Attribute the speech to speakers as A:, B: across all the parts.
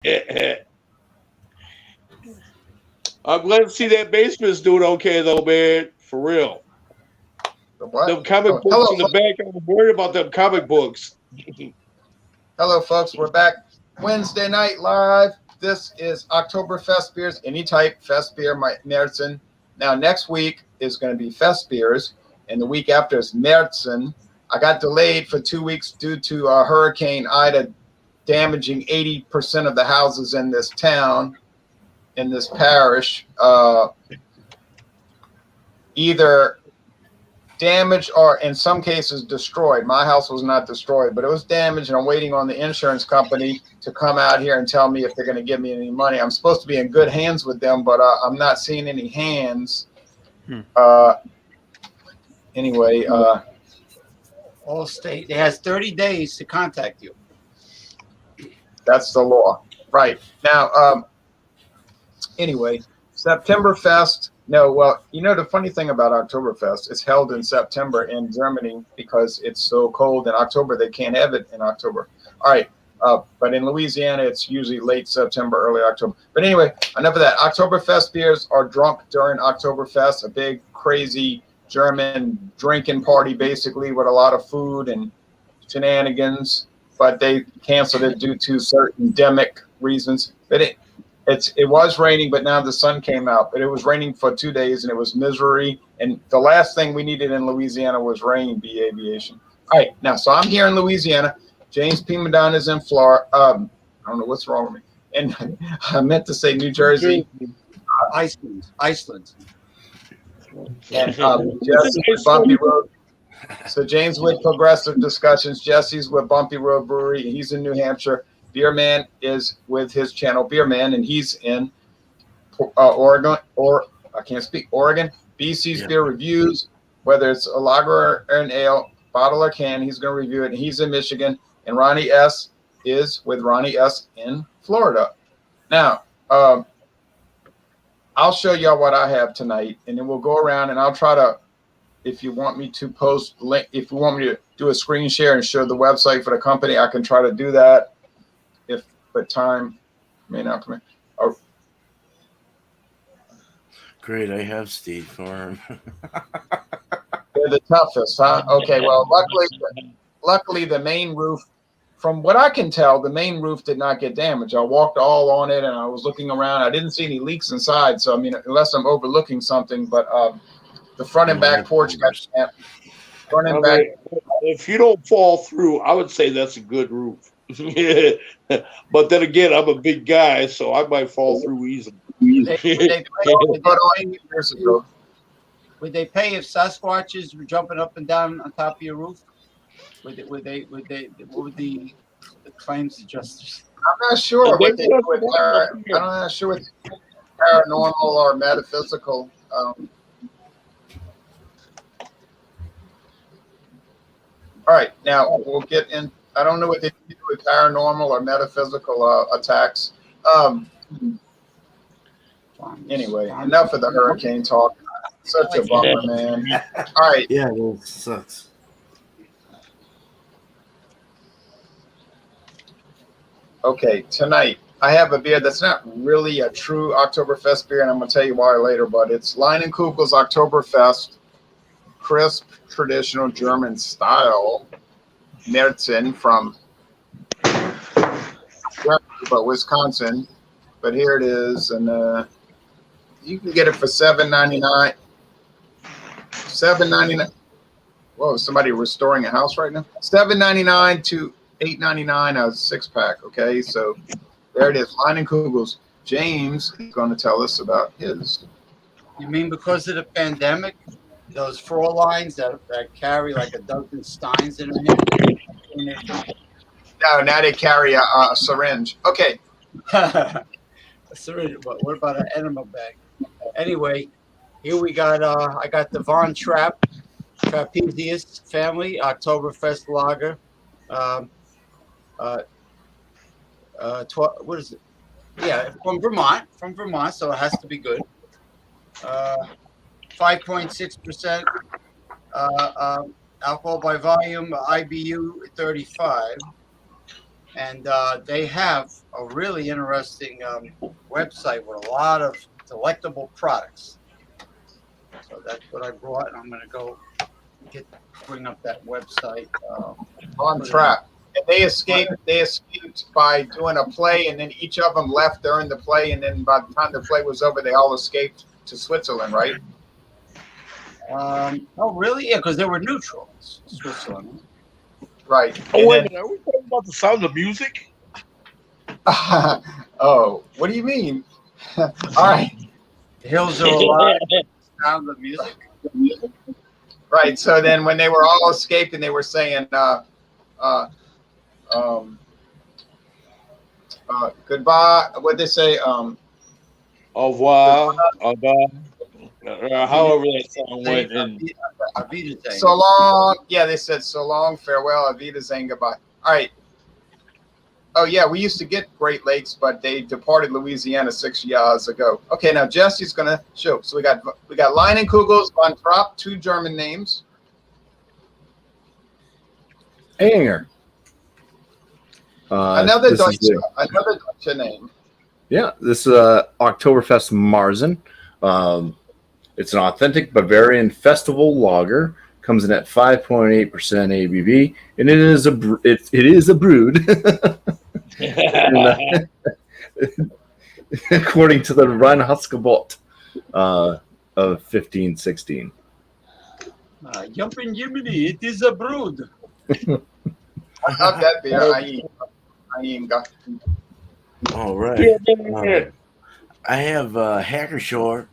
A: I'm glad to see that basement's doing okay, though, man. For real.
B: The what?
A: Them comic
B: Oh,
A: books
B: hello,
A: in the back. I'm worried about them comic books.
B: hello, folks. We're back Wednesday night live. This is Oktoberfest beers, any type Fest beer, Märzen. Now, next week is going to be Fest beers, and the week after is Märzen. I got delayed for 2 weeks due to Hurricane Ida damaging 80% of the houses in this town, in this parish. Either damaged or in some cases destroyed. My house was not destroyed, but it was damaged, and I'm waiting on the insurance company to come out here and tell me if they're going to give me any money. I'm supposed to be in good hands with them, but I'm not seeing any hands. Anyway,
C: Allstate, it has 30 days to contact you.
B: that's the law. Right. Now, anyway, Septemberfest. No, well, you know, the funny thing about Oktoberfest, it's held in September in Germany because it's so cold in October, they can't have it in October. All right. But in Louisiana, it's usually late September, early October. But anyway, enough of that. Oktoberfest beers are drunk during Oktoberfest, a big, crazy German drinking party, basically, with a lot of food and shenanigans. But they canceled it due to certain endemic reasons. But it was raining, but now the sun came out. But it was raining for 2 days, and it was misery. And the last thing we needed in Louisiana was rain, be aviation. All right, now, so I'm here in Louisiana. James P. Madonna is in Florida. I don't know what's wrong with me. And I meant to say New Jersey.
C: Iceland.
B: And Jesse with Bumpy Road. So James with Progressive Discussions. Jesse's with Bumpy Road Brewery. He's in New Hampshire. Beer Man is with his channel Beer Man, and he's in Oregon, or I can't speak, Oregon. BC's Beer Reviews, whether it's a lager or an ale, bottle or can, he's going to review it. And he's in Michigan. And Ronnie S. is with Ronnie S. in Florida. Now, I'll show y'all what I have tonight, and then we'll go around, and I'll try to, if you want me to post link, if you want me to do a screen share and show the website for the company, I can try to do that. But time may not permit. Oh.
D: Great, I have State Farm.
B: They're the toughest, huh? Okay, well, luckily the main roof, from what I can tell, the main roof did not get damaged. I walked all on it, and I was looking around. I didn't see any leaks inside, so I mean, unless I'm overlooking something, but the front and back porch got stamped. Front and back.
A: If you don't fall through, I would say that's a good roof. But then again, I'm a big guy, so I might fall through easily.
C: Would they pay if Sasquatches were jumping up and down on top of your roof? What would the claims adjusters?
B: I'm not sure what they do with I'm not sure what paranormal or metaphysical. All right, now we'll get in. I don't know what they do with paranormal or metaphysical attacks. Anyway, enough of the hurricane talk. Such a bummer, man. All right.
D: Yeah, that sucks.
B: Okay, tonight I have a beer that's not really a true Oktoberfest beer, and I'm going to tell you why later, but it's Line and Coogles Oktoberfest, crisp, traditional German style Märzen from but Wisconsin. But here it is, and you can get it for $7.99. $7.99. Whoa, somebody restoring a house right now? $7.99 to $8.99 a 6-pack. Okay, so there it is. Line and Coogles. James is going to tell us about his.
C: You mean because of the pandemic, those floor lines that carry like a dozen steins in them?
B: No, now they carry a syringe. Okay.
C: A syringe, but what about an enema bag? Anyway, here we got. I got the Von Trapp, Trapezius family Oktoberfest lager. What is it? Yeah, from Vermont, so it has to be good. 5.6% alcohol by volume, IBU 35. and they have a really interesting website with a lot of delectable products. So that's what I brought, and I'm going to go bring up that website.
B: On Trapp. And they escaped by doing a play, and then each of them left during the play, and then by the time the play was over, they all escaped to Switzerland, right?
C: Oh, really? Yeah, because they were neutral. Switzerland.
B: Right.
A: Oh,
B: And
A: wait a
B: then,
A: minute. Are we talking about the Sound of Music?
B: oh, what do you mean? All right.
C: The hills are alive. Sound of music.
B: Right. So then when they were all escaping, they were saying, goodbye. What'd they say?
A: Au revoir. However that song went. And
B: So long. Yeah, they said so long, farewell, Avita saying goodbye. All right. Oh, yeah, we used to get Great Lakes, but they departed Louisiana 6 years ago. Okay, now Jesse's going to show. So we got Line and Coogles on top, 2 German names.
E: Anger.
B: Another Deutsche name.
E: Yeah, this is Oktoberfest Marzen. It's an authentic Bavarian festival lager. Comes in at 5.8% ABV, and it is a brood. And, according to the Reinheitsgebot of 1516.
C: Jumping Jiminy, it is a brood.
B: I love that beer.
D: All right. I have Hacker-Pschorr,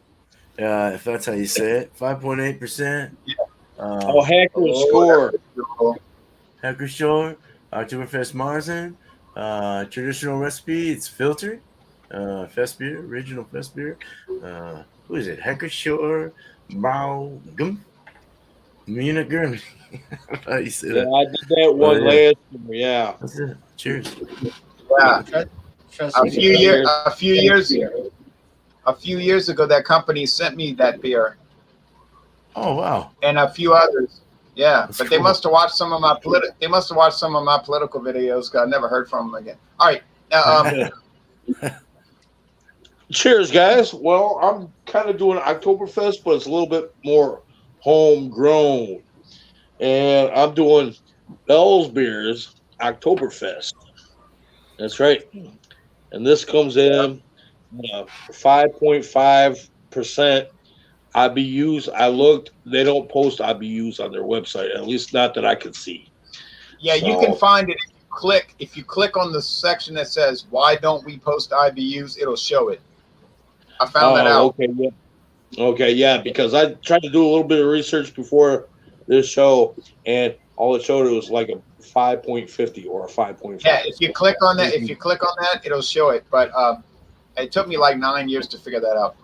D: if that's how you say it, 5.8%.
A: Hacker-Pschorr.
D: Hacker-Pschorr, Oktoberfest Marzen, traditional recipe. It's filtered. Fest beer, original fest beer. Who is it? Hacker-Pschorr, Baugum, Munich, Germany. How you say that?
A: I did that one last year. Yeah.
D: That's it. Cheers.
B: Yeah. A few years ago, that company sent me that beer.
D: Oh wow!
B: And a few others. Yeah,
D: That's
B: but
D: cool.
B: they must have watched some of my political videos. 'Cause I never heard from them again. All right. Now,
A: Cheers, guys. Well, I'm kind of doing Oktoberfest, but it's a little bit more homegrown. And I'm doing Bell's Beers Oktoberfest. That's right. And this comes in 5.5% IBUs. I looked; they don't post IBUs on their website, at least not that I could see.
B: yeah, you can find it if you click on the section that says "Why don't we post IBUs?" It'll show it. I found that out.
A: Okay, yeah. Okay, yeah, because I tried to do a little bit of research before this show, and all it showed was like a 5.50 or a 5.5.
B: Yeah, if you click on that, it'll show it. But it took me like 9 years to figure that out.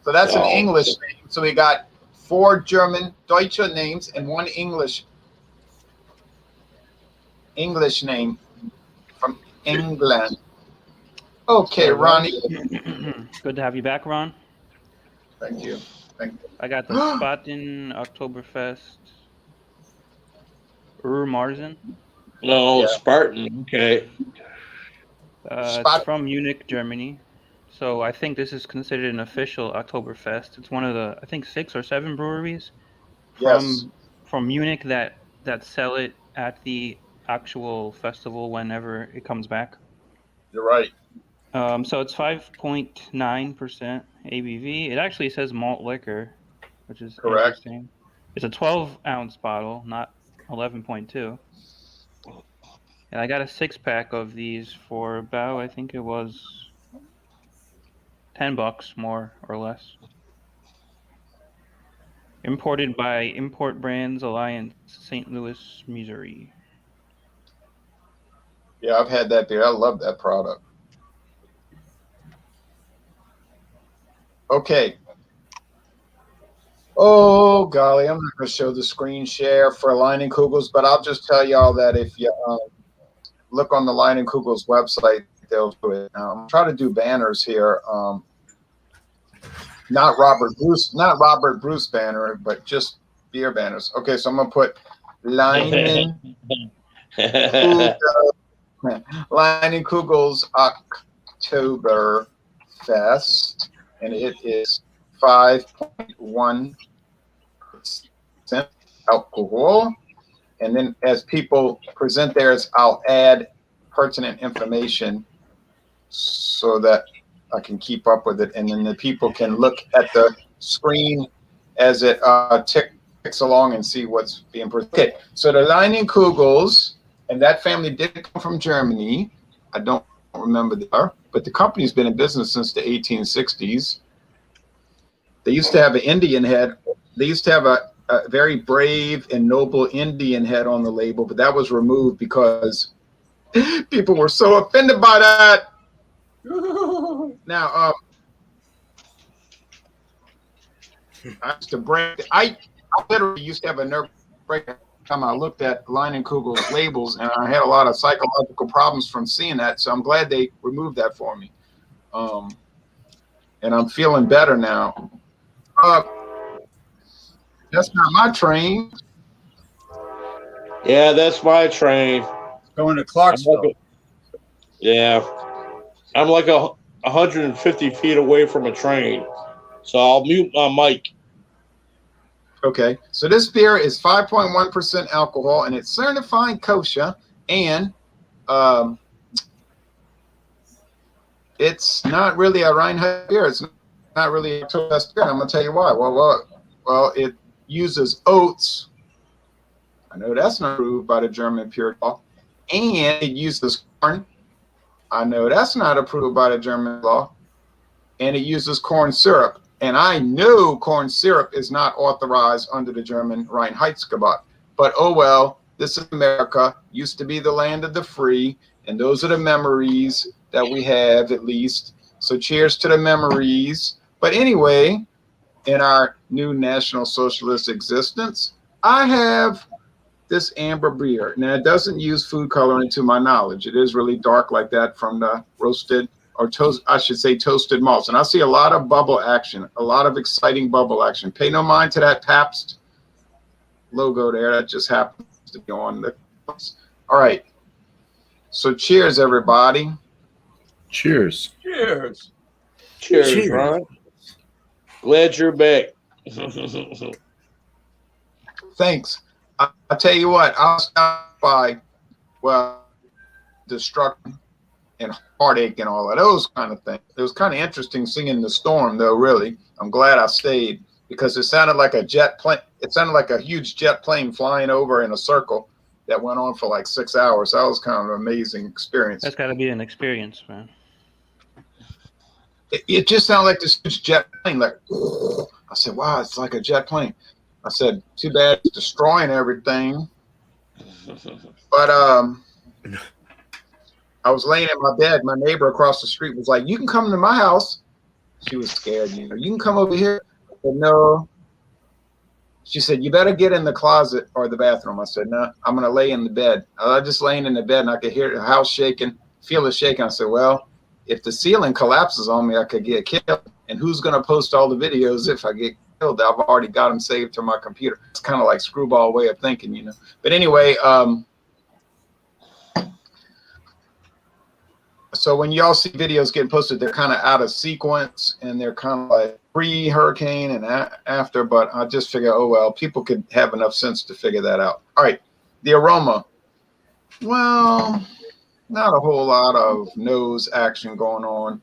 B: So that's an English name. So we got 4 German Deutsche names and 1 English name from England. Okay, Ronnie.
F: Good to have you back, Ron.
B: Thank you.
F: I got the Spartan Oktoberfest Marzen.
A: No,
B: Yeah.
A: Spartan. Okay.
F: It's from Munich, Germany. So I think this is considered an official Oktoberfest. It's one of the, I think, 6 or 7 breweries from Munich that sell it at the actual festival whenever it comes back.
B: You're right.
F: So it's 5.9% ABV. It actually says malt liquor, which is
B: Correct.
F: interesting. It's a 12-ounce bottle, not 11.2. And I got a 6-pack of these for about, I think it was $10 more or less. Imported by Import Brands Alliance, St. Louis, Missouri.
B: Yeah, I've had that beer. I love that product. Okay. Oh, golly, I'm not going to show the screen share for Line and Coogles, but I'll just tell y'all that if you look on the Line and Coogles website, they'll do it. I'm trying to do banners here. Not Robert Bruce banner, but just beer banners. Okay, so I'm going to put Line Lining Coogles Oktoberfest, and it is 5.1% alcohol. And then as people present theirs, I'll add pertinent information so that I can keep up with it. And then the people can look at the screen as it ticks along and see what's being presented. Okay, so the Lining Coogles, and that family did come from Germany. I don't remember but the company's been in business since the 1860s. They used to have an Indian head. They used to have a very brave and noble Indian head on the label, but that was removed because people were so offended by that. Now, I used to break. I literally used to have a nerve break every time I looked at Lining Coogles labels, and I had a lot of psychological problems from seeing that. So I'm glad they removed that for me, and I'm feeling better now. That's not my train.
A: Yeah, that's my train.
C: Going to Clarksville.
A: Yeah, I'm like 150 feet away from a train, so I'll mute my mic.
B: Okay, so this beer is 5.1% alcohol, and it's certified kosher, and it's not really a Reinheit beer. It's not really a Oktoberfest beer. I'm going to tell you why. Well, it uses oats. I know that's not approved by the German pure law. And it uses corn. I know that's not approved by the German law. And it uses corn syrup. And I know corn syrup is not authorized under the German Reinheitsgebot. But oh well, this is America. Used to be the land of the free. And those are the memories that we have, at least. So cheers to the memories. But anyway, in our new National Socialist existence, I have this amber beer. Now, it doesn't use food coloring to my knowledge. It is really dark like that from the roasted, or toast, I should say toasted malts. And I see a lot of bubble action, a lot of exciting bubble action. Pay no mind to that Pabst logo there. That just happens to be on the. All right. So cheers, everybody.
E: Cheers.
C: Cheers.
A: Cheers, Ron. Glad you're back.
B: Thanks. I'll tell you what, I'll stop by, well, destruction and heartache and all of those kind of things. It was kind of interesting singing The Storm, though, really. I'm glad I stayed because it sounded like a jet plane. It sounded like a huge jet plane flying over in a circle that went on for like 6 hours. That was kind of an amazing experience.
F: That's got to be an experience, man.
B: It just sounded like this huge jet plane. Like, I said, wow, it's like a jet plane. I said, too bad it's destroying everything. But I was laying in my bed. My neighbor across the street was like, you can come to my house. She was scared, you know. You can come over here. I said, no. She said, you better get in the closet or the bathroom. I said, no, I'm going to lay in the bed. I was just laying in the bed, and I could hear the house shaking, feel it shaking. I said, well, if the ceiling collapses on me, I could get killed. And who's going to post all the videos if I get killed? I've already got them saved to my computer. It's kind of like screwball way of thinking, you know. But anyway, so when y'all see videos getting posted, they're kind of out of sequence and they're kind of like pre-hurricane and after. But I just figure, oh, well, people could have enough sense to figure that out. All right. The aroma. Well, not a whole lot of nose action going on.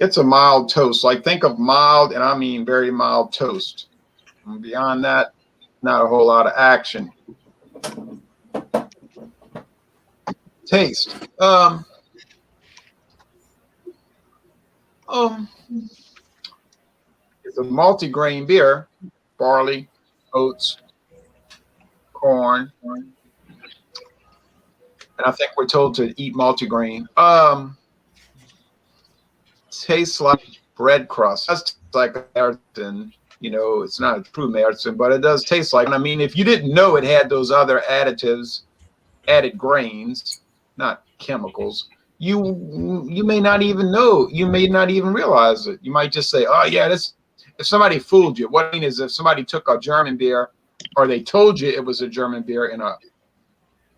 B: It's a mild toast. Like, think of mild, and I mean very mild toast. And beyond that, not a whole lot of action. Taste. It's a multi-grain beer. Barley, oats, corn. And I think we're told to eat multi-grain. Tastes like bread crust. That's like Märzen, you know, it's not a true Märzen, but it does taste like. I mean, if you didn't know it had those other additives, added grains, not chemicals, you may not even know. You may not even realize it. You might just say, oh yeah, this. If somebody fooled you, what I mean is if somebody took a German beer, or they told you it was a German beer in a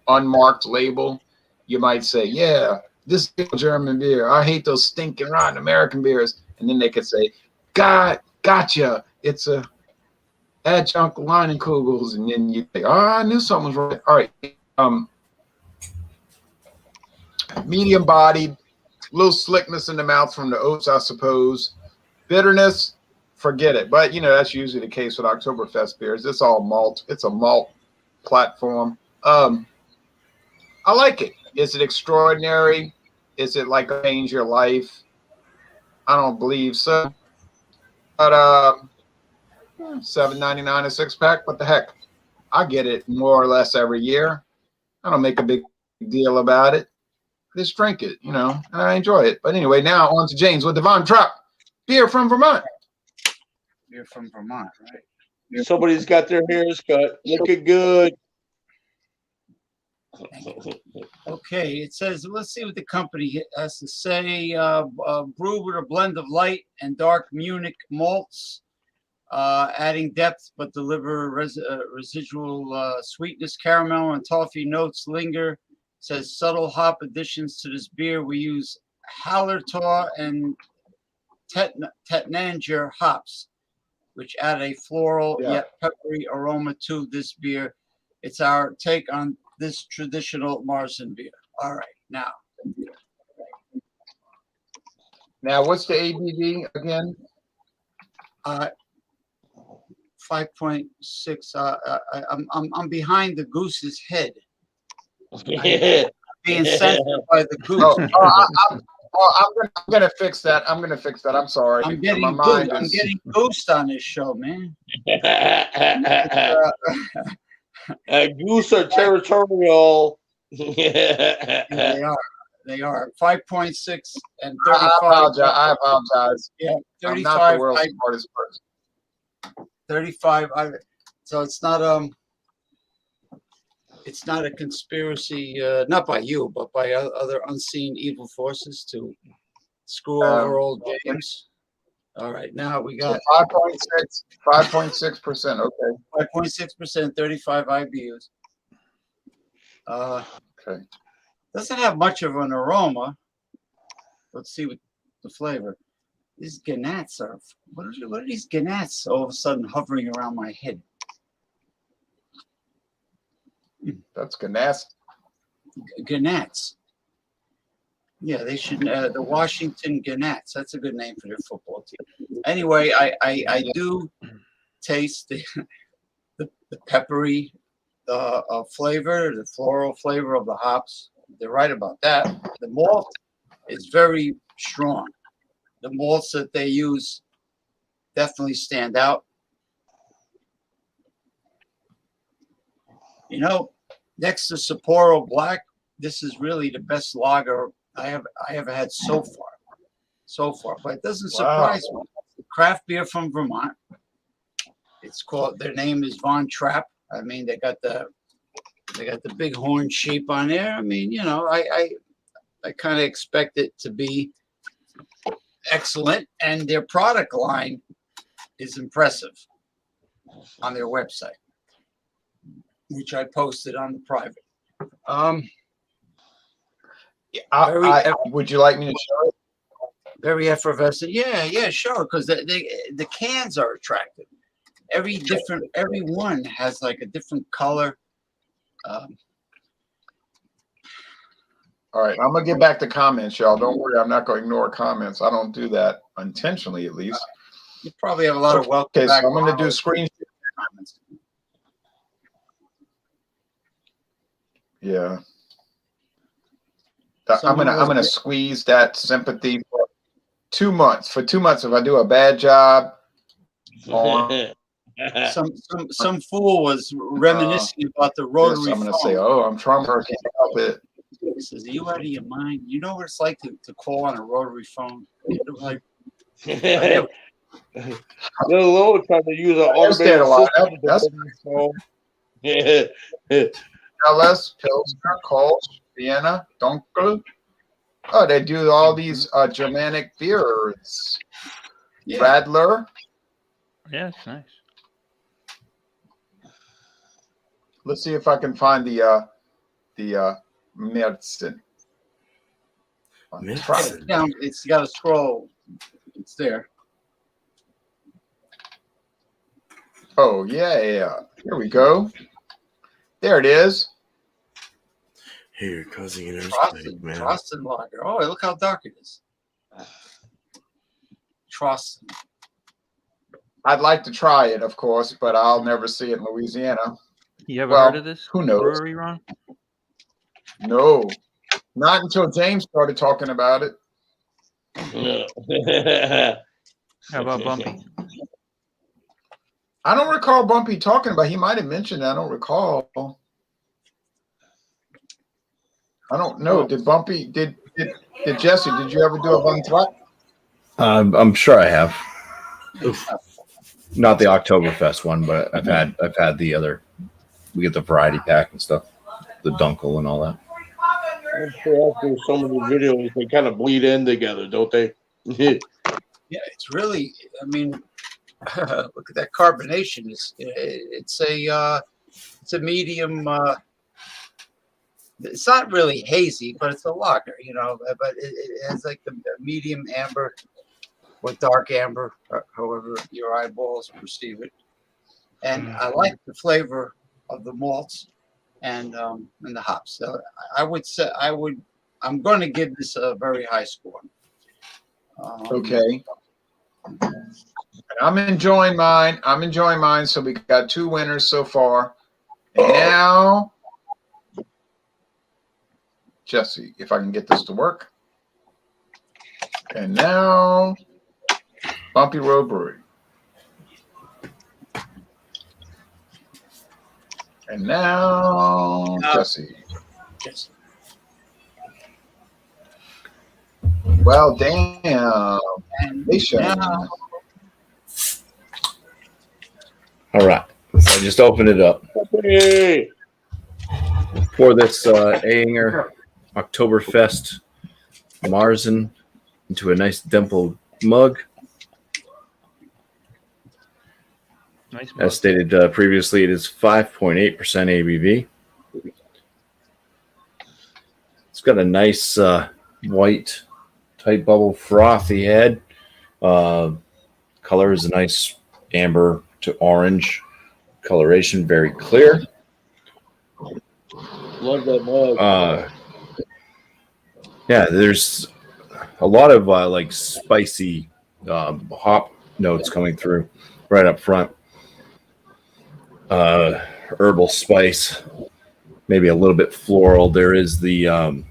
B: unmarked label, you might say, yeah, this is German beer. I hate those stinking rotten American beers. And then they could say, gotcha. It's a adjunct line in Coogles. And then you say, oh, I knew something was right. All right. Medium bodied, little slickness in the mouth from the oats, I suppose. Bitterness, forget it. But, you know, that's usually the case with Oktoberfest beers. It's all malt. It's a malt platform. I like it. Is it extraordinary? Is it like change your life? I don't believe so. But $7.99 a six pack. What the heck? I get it more or less every year. I don't make a big deal about it. Just drink it, you know, and I enjoy it. But anyway, now on to James with the Von Trapp beer from Vermont.
C: Beer from Vermont, right?
A: Somebody's got their hairs cut. Looking good.
C: Okay, it says, let's see what the company has to say. Brewed with a blend of light and dark Munich malts, adding depth but deliver residual sweetness. Caramel and toffee notes linger. It says subtle hop additions to this beer. We use Hallertau and Tettnanger hops, which add a floral yet peppery aroma to this beer. It's our take on this traditional Marzen beer. All right, now.
B: Now, what's the ABV again?
C: 5.6. I'm behind the goose's head.
A: Yeah.
C: Being censored by the goose.
B: I'm gonna fix that. I'm sorry.
C: I'm getting goosed on this show, man.
A: Goose are territorial.
C: Yeah, they are. 5.6 and 35.
B: I apologize.
C: Yeah, 35.
B: I'm not the world's smartest person.
C: 35. So it's not a conspiracy, not by you, but by other unseen evil forces to screw over old James. All right, now we got
B: 5.6%. Okay.
C: 5.6%, 35 IBUs.
B: Okay.
C: Doesn't have much of an aroma. Let's see what the flavor. These gnats are. What are these gnats all of a sudden hovering around my head?
B: That's gnats.
C: Gnats. Yeah, they should. The Washington Gnats. That's a good name for their football team. Anyway, I do taste the peppery flavor, the floral flavor of the hops. They're right about that. The malt is very strong. The malts that they use definitely stand out. You know, next to Sapporo Black, this is really the best lager I have had so far. But it doesn't surprise me. Craft beer from Vermont. It's called. Their name is Von Trapp. I mean, they got the big horn sheep on there. I mean, you know, I kind of expect it to be excellent, and their product line is impressive on their website, which I posted on the private.
B: Would you like me to show it?
C: Very effervescent. Yeah, sure. Because the cans are attractive. Every one has like a different color.
B: All right, I'm gonna get back to comments, y'all. Don't worry, I'm not gonna ignore comments. I don't do that intentionally, at least.
C: You probably have a lot of welcome.
B: Okay, so I'm gonna do screen. Yeah. I'm gonna squeeze that sympathy for 2 months. For 2 months, if I do a bad job,
C: some fool was reminiscing about the rotary.
B: I'm gonna say, oh, I'm trying to help it.
C: He says, "Are you out of your mind? You know what it's like to call on a rotary phone? Like,
A: Let alone trying to use an automated system.
B: Ellis, Pilsner, Kolsch, Vienna, Dunkel. Oh, they do all these Germanic beers. Yeah. Radler.
F: Yeah, it's nice.
B: Let's see if I can find the the medicine.
D: Medicine.
C: Down, it's got a scroll. It's there.
B: Oh yeah. Here we go. There it is.
D: Here, causing an earthquake, man.
C: Troston lager. Oh, look how dark it is. Troston.
B: I'd like to try it, of course, but I'll never see it in Louisiana.
F: You ever
B: Well,
F: heard of this
B: who knows?
F: brewery, Ron?
B: No, not until James started talking about it.
F: How about Bumpy?
B: I don't recall Bumpy talking about. He might have mentioned it. I don't recall. I don't know. Did Bumpy? Did Jesse? Did you ever do a Von Trapp?
E: I'm sure I have. Not the Oktoberfest one, but I've had the other. We get the variety pack and stuff, the Dunkel and all that.
A: After some of the videos, they kind of bleed in together, don't they?
C: Yeah, it's really. I mean, look at that carbonation. It's a medium. It's not really hazy, but it's a lager, you know. But it has like the medium amber or dark amber, however your eyeballs perceive it. And I like the flavor of the malts and the hops. So I would say I'm going to give this a very high score.
B: Okay. And I'm enjoying mine. So we got 2 winners so far. And now, Jesse, if I can get this to work. And now, Bumpy Road Brewery. And now, Jesse. Well, damn.
E: All right. So I just opened it up.
A: Hey.
E: Pour this Ahinger Oktoberfest Marzen into a nice dimpled mug.
F: Nice.
E: As stated previously, it is 5.8% ABV. It's got a nice white, tight bubble, frothy head. Color is a nice amber to orange coloration, very clear.
A: Love that mug.
E: Yeah, there's a lot of like spicy hop notes coming through right up front. Herbal spice, maybe a little bit floral. There is the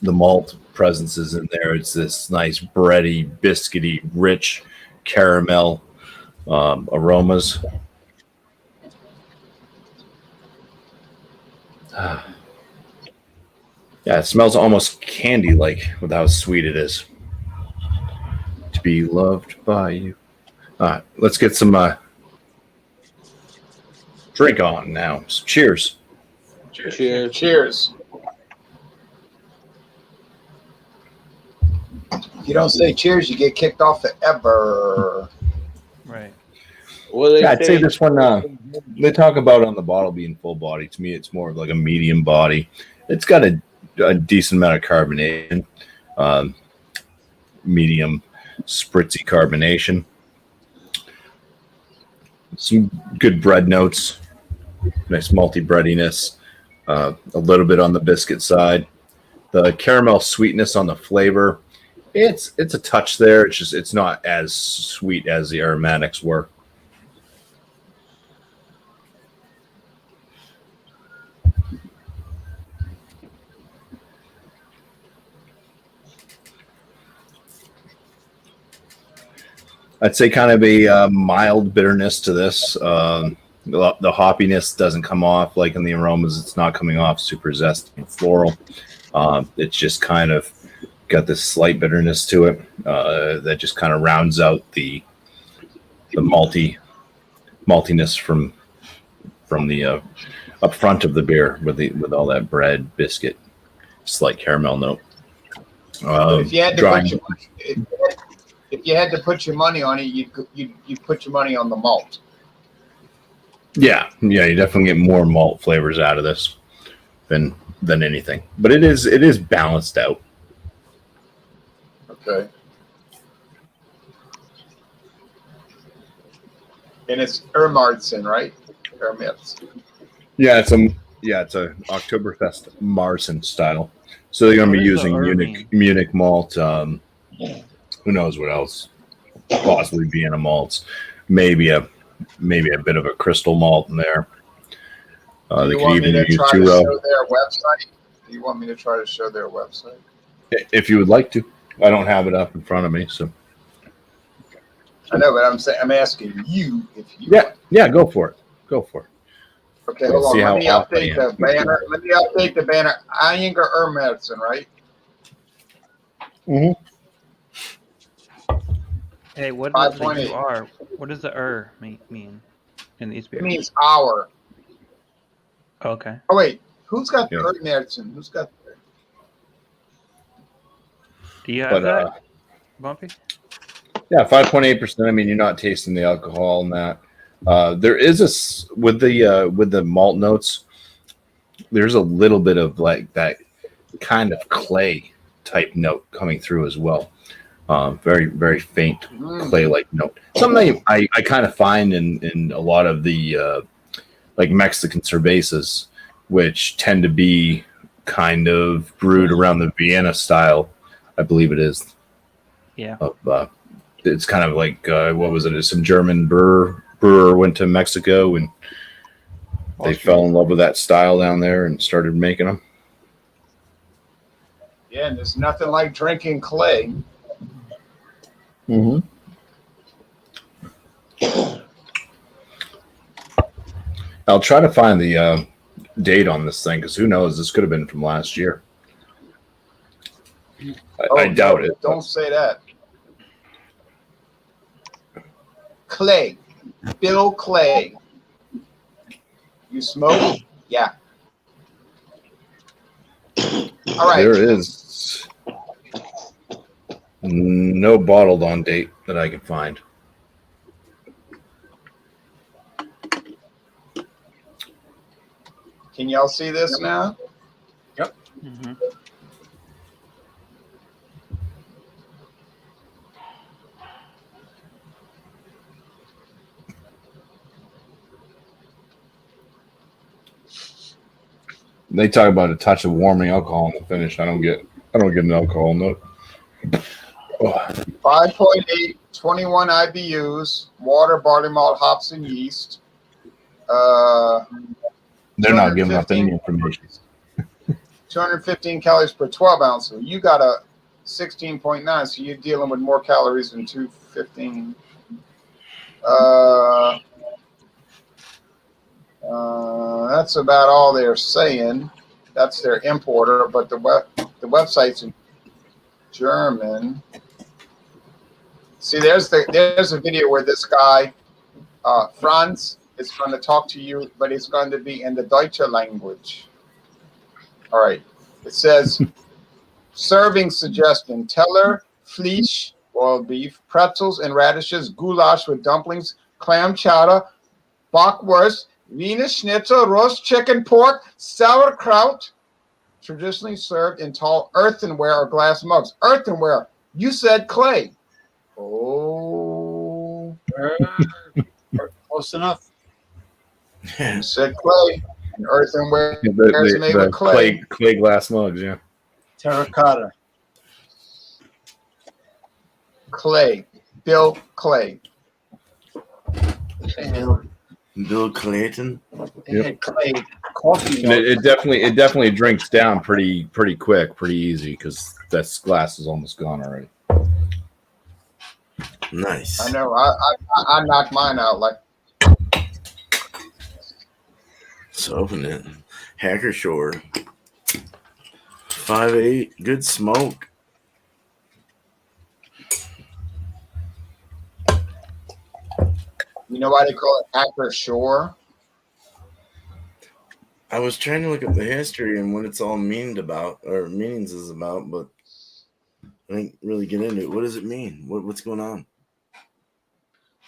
E: malt presences in there. It's this nice bready, biscuity, rich caramel aromas. Yeah, it smells almost candy-like with how sweet it is. To be loved by you. All right, let's get some drink on now. So cheers.
A: Cheers.
B: Cheers. If you don't say cheers, you get kicked off forever.
F: Right.
A: Well,
E: Yeah, I'd say this one, they talk about on the bottle being full body. To me, it's more of like a medium body. It's got a decent amount of carbonation, medium spritzy carbonation. Some good bread notes, nice malty breadiness, a little bit on the biscuit side. The caramel sweetness on the flavor, it's a touch there. It's not as sweet as the aromatics were. I'd say kind of a mild bitterness to this. The hoppiness doesn't come off like in the aromas. It's not coming off super zesty and floral. It's just kind of got this slight bitterness to it that just kind of rounds out the maltiness from the up front of the beer with all that bread, biscuit, slight caramel note.
B: If you had to put your money on it, you'd put your money on the malt.
E: Yeah, you definitely get more malt flavors out of this. than anything. But it is balanced out.
B: Okay. And it's Ermartzen, right? Ermartzen.
E: Yeah, it's a Oktoberfest Marzen style. So they're going to be
F: What does the
E: using Munich malt. Who knows what else? Possibly Vienna malts. Maybe a bit of a crystal malt in there.
B: Do you want me to try to show their website? Do you want me to try to show their website?
E: If you would like to. I don't have it up in front of me, so.
B: I know, but I'm asking you if you.
E: Yeah, go for it. Go for it.
B: Okay, hold on. Let me update the banner. Let me update the banner. Eyinger Ermartzen, right?
E: Mm-hmm.
F: Hey, what does the UR? What does the mean in these beers?
B: It means hour.
F: Okay.
B: Oh wait, who's got the Ermartzen? Who's got the?
F: Do you have that, Bumpy?
E: Yeah, 5.8%. I mean, you're not tasting the alcohol in that. There is with the malt notes. There's a little bit of like that kind of clay type note coming through as well. Very, very faint clay-like note. Something I kind of find in a lot of the like Mexican cervezas, which tend to be kind of brewed around the Vienna style. I believe it is.
F: Yeah.
E: It's kind of like what was it? Some German brewer went to Mexico and they fell in love with that style down there and started making them.
B: Yeah, and there's nothing like drinking clay.
E: Mm-hmm. I'll try to find the date on this thing because who knows? This could have been from last year. I doubt it.
B: Don't say that. Clay. Bill Clay. You smoke? Yeah. All right.
E: There is no bottled on date that I can find.
B: Can y'all see this now?
C: Yep.
F: Mm-hmm.
E: They talk about a touch of warming alcohol in the finish. I don't get an alcohol note.
B: 5.8, 21 IBUs, water, barley malt, hops, and yeast.
E: They're not giving up any information.
B: 215 calories per 12 ounces. You got a 16.9, so you're dealing with more calories than 215. That's about all they're saying. That's their importer, but the website's in German. See, there's a video where this guy, Franz, is going to talk to you, but it's going to be in the Deutsche language. All right. It says, serving suggestion: Teller, Fleisch, boiled beef, pretzels and radishes, goulash with dumplings, clam chowder, bockwurst, Wiener Schnitzel, roast chicken, pork, sauerkraut, traditionally served in tall earthenware or glass mugs. Earthenware. You said clay. Oh.
C: Close enough.
B: You said clay. And earthenware is made with clay.
E: Clay glass mugs, yeah.
C: Terracotta.
B: Clay. Bill Clay.
D: Bill Clayton.
C: They had clay coffee.
E: And it definitely drinks down pretty quick, pretty easy because that glass is almost gone already.
D: Nice.
B: I know. I knocked mine out like.
D: Let's open it. Hacker-Pschorr. 5.8. Good smoke.
B: You know why they call it Hacker-Pschorr?
D: I was trying to look up the history and what it's all meanings is about, but I didn't really get into it. What does it mean? What's going on?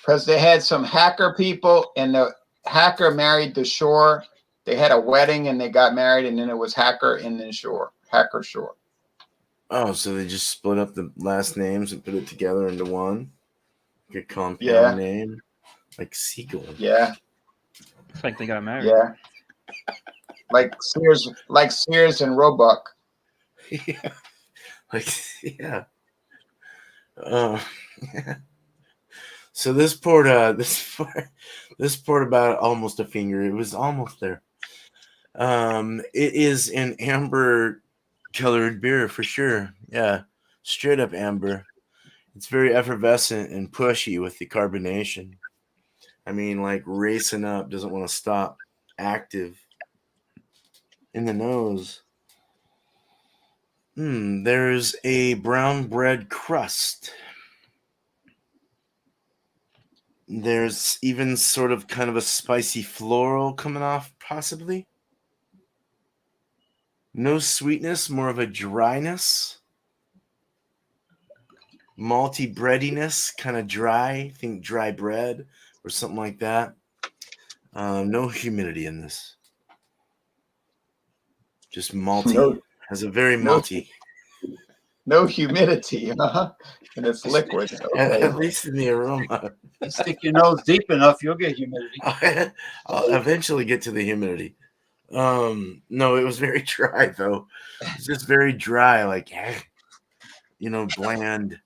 B: Because they had some hacker people, and the hacker married the Shore, They had a wedding and they got married, and then it was Hacker and then Shore. Hacker-Pschorr.
D: Oh, so they just split up the last names and put it together into one? Like a compound
B: Yeah.
D: name? Like Seagull.
B: Yeah.
F: It's like they got married.
B: Yeah. Like Sears and Roebuck.
D: Yeah. Like, yeah. Yeah. So this poured about almost a finger. It was almost there. It is an amber colored beer for sure. Yeah. Straight up amber. It's very effervescent and pushy with the carbonation. I mean, like racing up, doesn't want to stop. Active. In the nose. There's a brown bread crust. There's even sort of kind of a spicy floral coming off, possibly. No sweetness, more of a dryness. Malty breadiness, kind of dry. Think dry bread or something like that. No humidity in this. Just malty. Has a very malty.
B: No humidity, huh? And it's liquid. Okay.
D: At least in the aroma.
C: You stick your nose deep enough, you'll get humidity.
D: I'll eventually get to the humidity. No, it was very dry though. It's just very dry, like bland,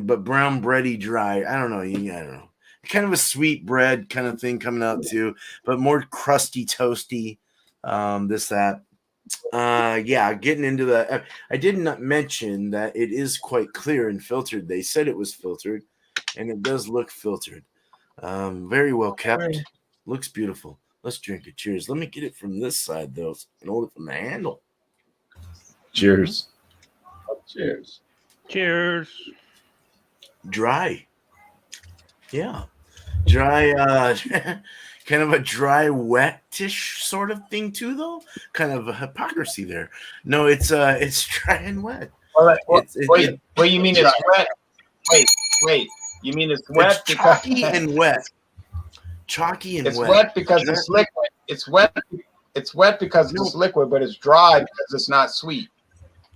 D: but brown bready dry. I don't know. I don't know. Kind of a sweet bread kind of thing coming out too, but more crusty, toasty. This that. Yeah, getting into the. I did not mention that it is quite clear and filtered. They said it was filtered, and it does look filtered. Very well kept. Looks beautiful. Let's drink it. Cheers. Let me get it from this side though, so I can hold it from the handle.
E: Cheers.
B: Cheers.
F: Cheers.
D: Dry. Yeah. Dry. Kind of a dry, wetish sort of thing too, though. Kind of a hypocrisy there. No, it's dry and wet.
B: Well, you mean it's wet? Wait. You mean it's wet?
D: It's chalky and wet. Chalky and
B: it's
D: wet.
B: It's wet because it's liquid. It's wet. It's wet because it's liquid, but it's dry because it's not sweet.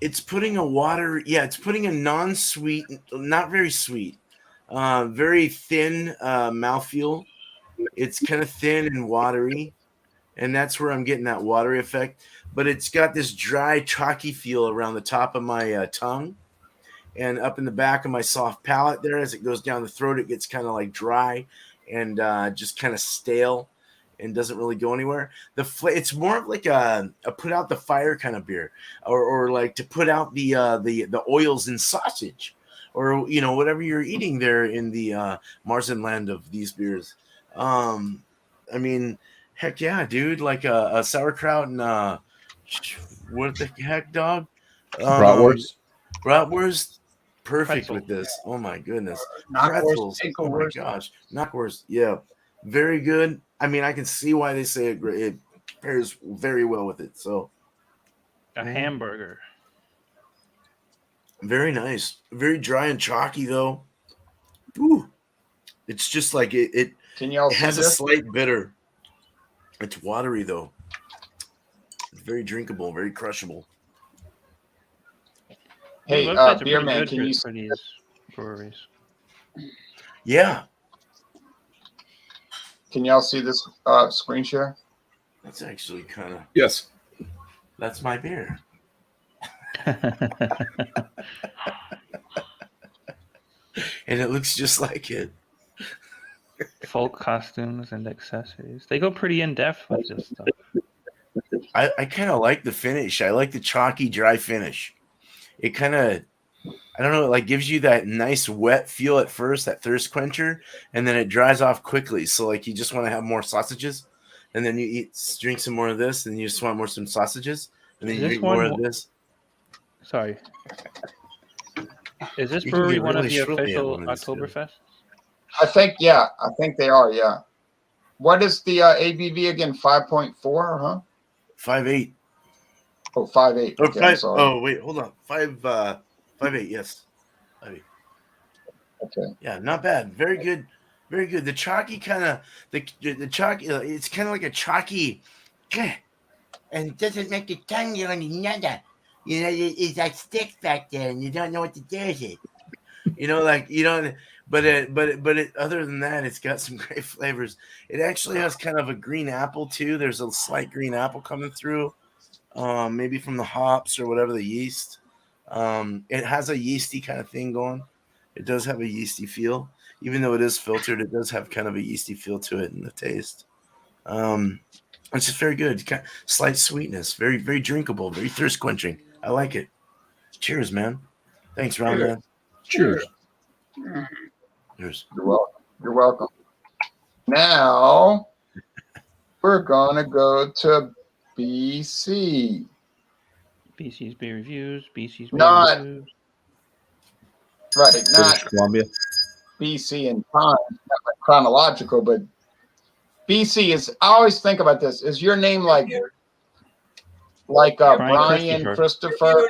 D: It's putting a water. Yeah, it's putting a non-sweet, not very sweet, very thin mouthfeel. It's kind of thin and watery, and that's where I'm getting that watery effect. But it's got this dry, chalky feel around the top of my tongue and up in the back of my soft palate there. As it goes down the throat, it gets kind of like dry and just kind of stale and doesn't really go anywhere. It's more of like a put out the fire kind of beer, or like to put out the oils in sausage, or whatever you're eating there in the Marzen land of these beers. I mean, heck yeah, dude! Like a sauerkraut and what the heck, dog?
E: Bratwurst.
D: Bratwurst, perfect
F: Pretzel.
D: with this. Oh my goodness,
C: Knockwurst,
D: pretzels. Oh my
C: Tinklewurst.
D: gosh, knockwurst. Yeah, very good. I mean, I can see why they say it pairs very well with it. So,
F: A hamburger.
D: very nice. Very dry and chalky though. Ooh, it's just like it.
B: Can y'all
D: It
B: see
D: has a
B: this?
D: slight bitter. It's watery though. It's very drinkable, very crushable.
B: Hey,
F: These websites are
B: beer
F: pretty
B: man,
F: good
B: can you?
F: for these breweries.
D: Yeah,
B: Can y'all see this screen share?
D: that's actually kind of
E: Yes.
D: that's my beer. And it looks just like it.
F: Folk costumes and accessories. They go pretty in depth with this stuff.
D: I kind of like the finish. I like the chalky, dry finish. It kind of, I don't know, it like gives you that nice wet feel at first, that thirst quencher, and then it dries off quickly. So like you just want to have more sausages, and then you drink some more of this, and you just want some sausages, and then
F: Is
D: you
F: this
D: drink more
F: one-
D: of this.
F: Sorry. Is this
D: You can
F: brewery
D: get
F: one of
D: really
F: the
D: shrill at
F: official
D: one of these, too.
F: Oktoberfest?
B: I think they are. Yeah. What is the ABV again? 5.4, huh?
D: 5.8.
B: Oh, 5.8.
D: Or
B: Okay, I'm
D: five.
B: sorry.
D: Oh wait, hold on. 5.8. Yes. 5.8.
B: Okay.
D: Yeah, not bad. Very good. Very good. The chalky kind of the chalky. It's kind of like a chalky
G: and it doesn't make your tongue go any nada. You know, it's like sticks back there, and you don't know what to do with it.
D: You know, like you don't. Other than that, it's got some great flavors. It actually has kind of a green apple too. There's a slight green apple coming through, maybe from the hops or whatever the yeast. It has a yeasty kind of thing going. It does have a yeasty feel, even though it is filtered. It does have kind of a yeasty feel to it in the taste. It's just very good. Slight sweetness, very very drinkable, very thirst quenching. I like it. Cheers, man. Thanks, Ron. Man.
E: Cheers.
D: Cheers.
B: You're welcome. You're welcome. Now we're gonna go to BC.
F: BC's beer reviews. BC's beer
B: Not
F: reviews.
B: right,
E: British
B: not
E: Columbia.
B: BC in time, not like chronological, but BC is. I always think about this. Is your name like Brian Christopher?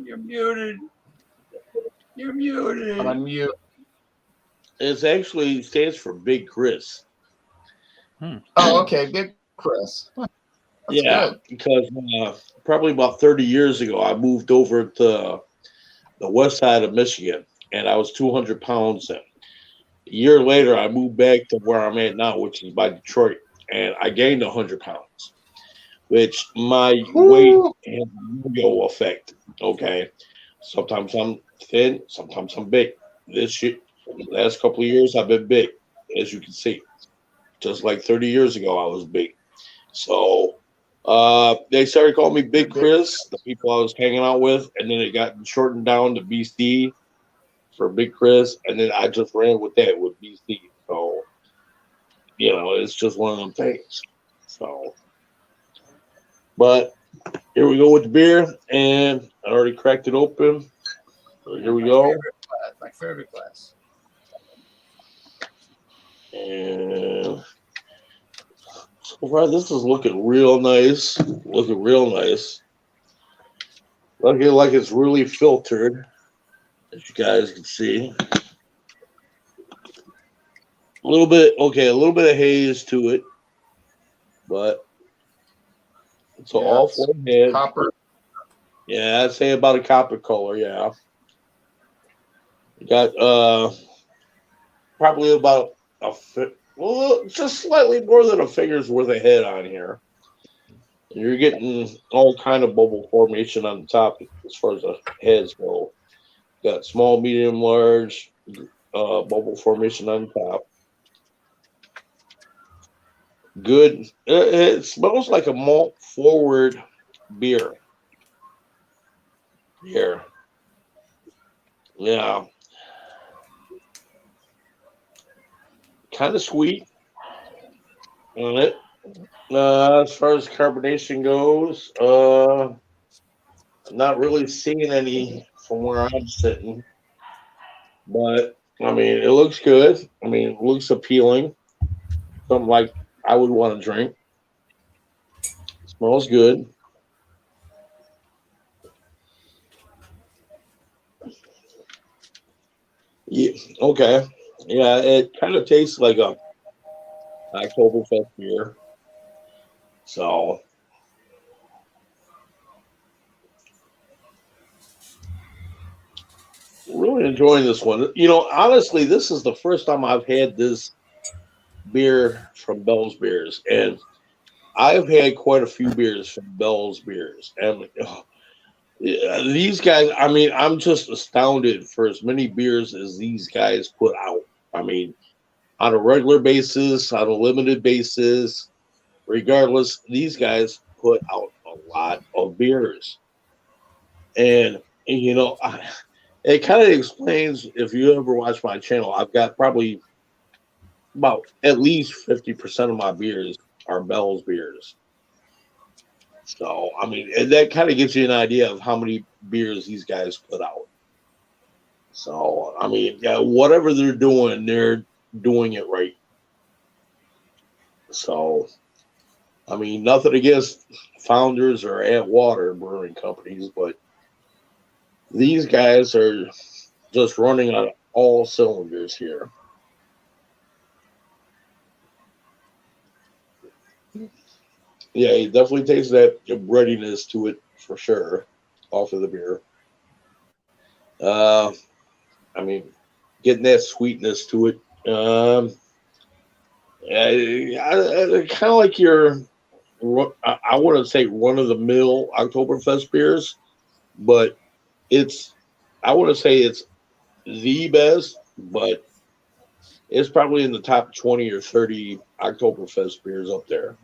C: You're muted. You're muted.
B: Unmute.
A: It actually stands for Big Chris.
B: Oh, okay, Big Chris. That's good.
A: Because probably about 30 years ago, I moved over to the west side of Michigan, and I was 200 pounds. And a year later, I moved back to where I'm at now, which is by Detroit, and I gained 100 pounds, which my weight has a yo-yo effect. Okay, sometimes I'm thin, sometimes I'm big. Last couple of years, I've been big, as you can see. Just like 30 years ago, I was big. So they started calling me Big Chris, the people I was hanging out with, and then it got shortened down to BC for Big Chris, and then I just ran with that with BC. So, it's just one of them things. So, but here we go with the beer, and I already cracked it open. So here we go.
C: My favorite class.
A: And so far, this is looking real nice. Looking like it's really filtered, as you guys can see. A little bit of haze to it, but it's all forehead.
B: Copper.
A: Yeah, I'd say about a copper color. Yeah, you got probably about just slightly more than a finger's worth of head on here. You're getting all kind of bubble formation on the top as far as the heads go. Got small, medium, large bubble formation on top. Good. It smells like a malt forward beer. Here. Yeah. Kind of sweet on it. As far as carbonation goes, I'm not really seeing any from where I'm sitting. But, I mean, it looks good. I mean, it looks appealing. Something like I would want to drink. Smells good. Yeah, okay. Yeah, it kind of tastes like a Oktoberfest beer. So, really enjoying this one. Honestly, this is the first time I've had this beer from Bell's Beers, and I've had quite a few beers from Bell's Beers, and these guys. I mean, I'm just astounded for as many beers as these guys put out. I mean, on a regular basis, on a limited basis, regardless, these guys put out a lot of beers, and it kind of explains if you ever watch my channel. I've got probably about at least 50% of my beers are Bell's beers. So, I mean, and that kind of gives you an idea of how many beers these guys put out. So, I mean, whatever they're doing it right. So, I mean, nothing against Founders or Atwater brewing companies, but these guys are just running on all cylinders here. Yeah, you definitely taste that breadiness to it for sure, off of the beer. Uh, I mean, getting that sweetness to it. Kind of like your, I wouldn't say run of the mill Oktoberfest beers, but it's, I wouldn't say it's the best, but it's probably in the top 20 or 30 Oktoberfest beers up there.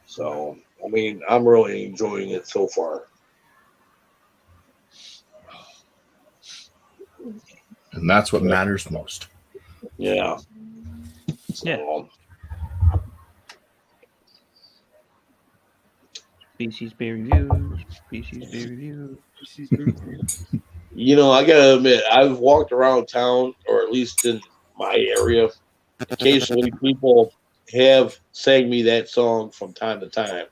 A: So, I mean, I'm really enjoying it so far.
E: And that's what matters most.
A: Yeah.
F: Yeah.
A: So,
F: Species beer reviews. Species beer reviews.
A: you know, I gotta admit, I've walked around town, or at least in my area. Occasionally, people have sang me that song from time to time,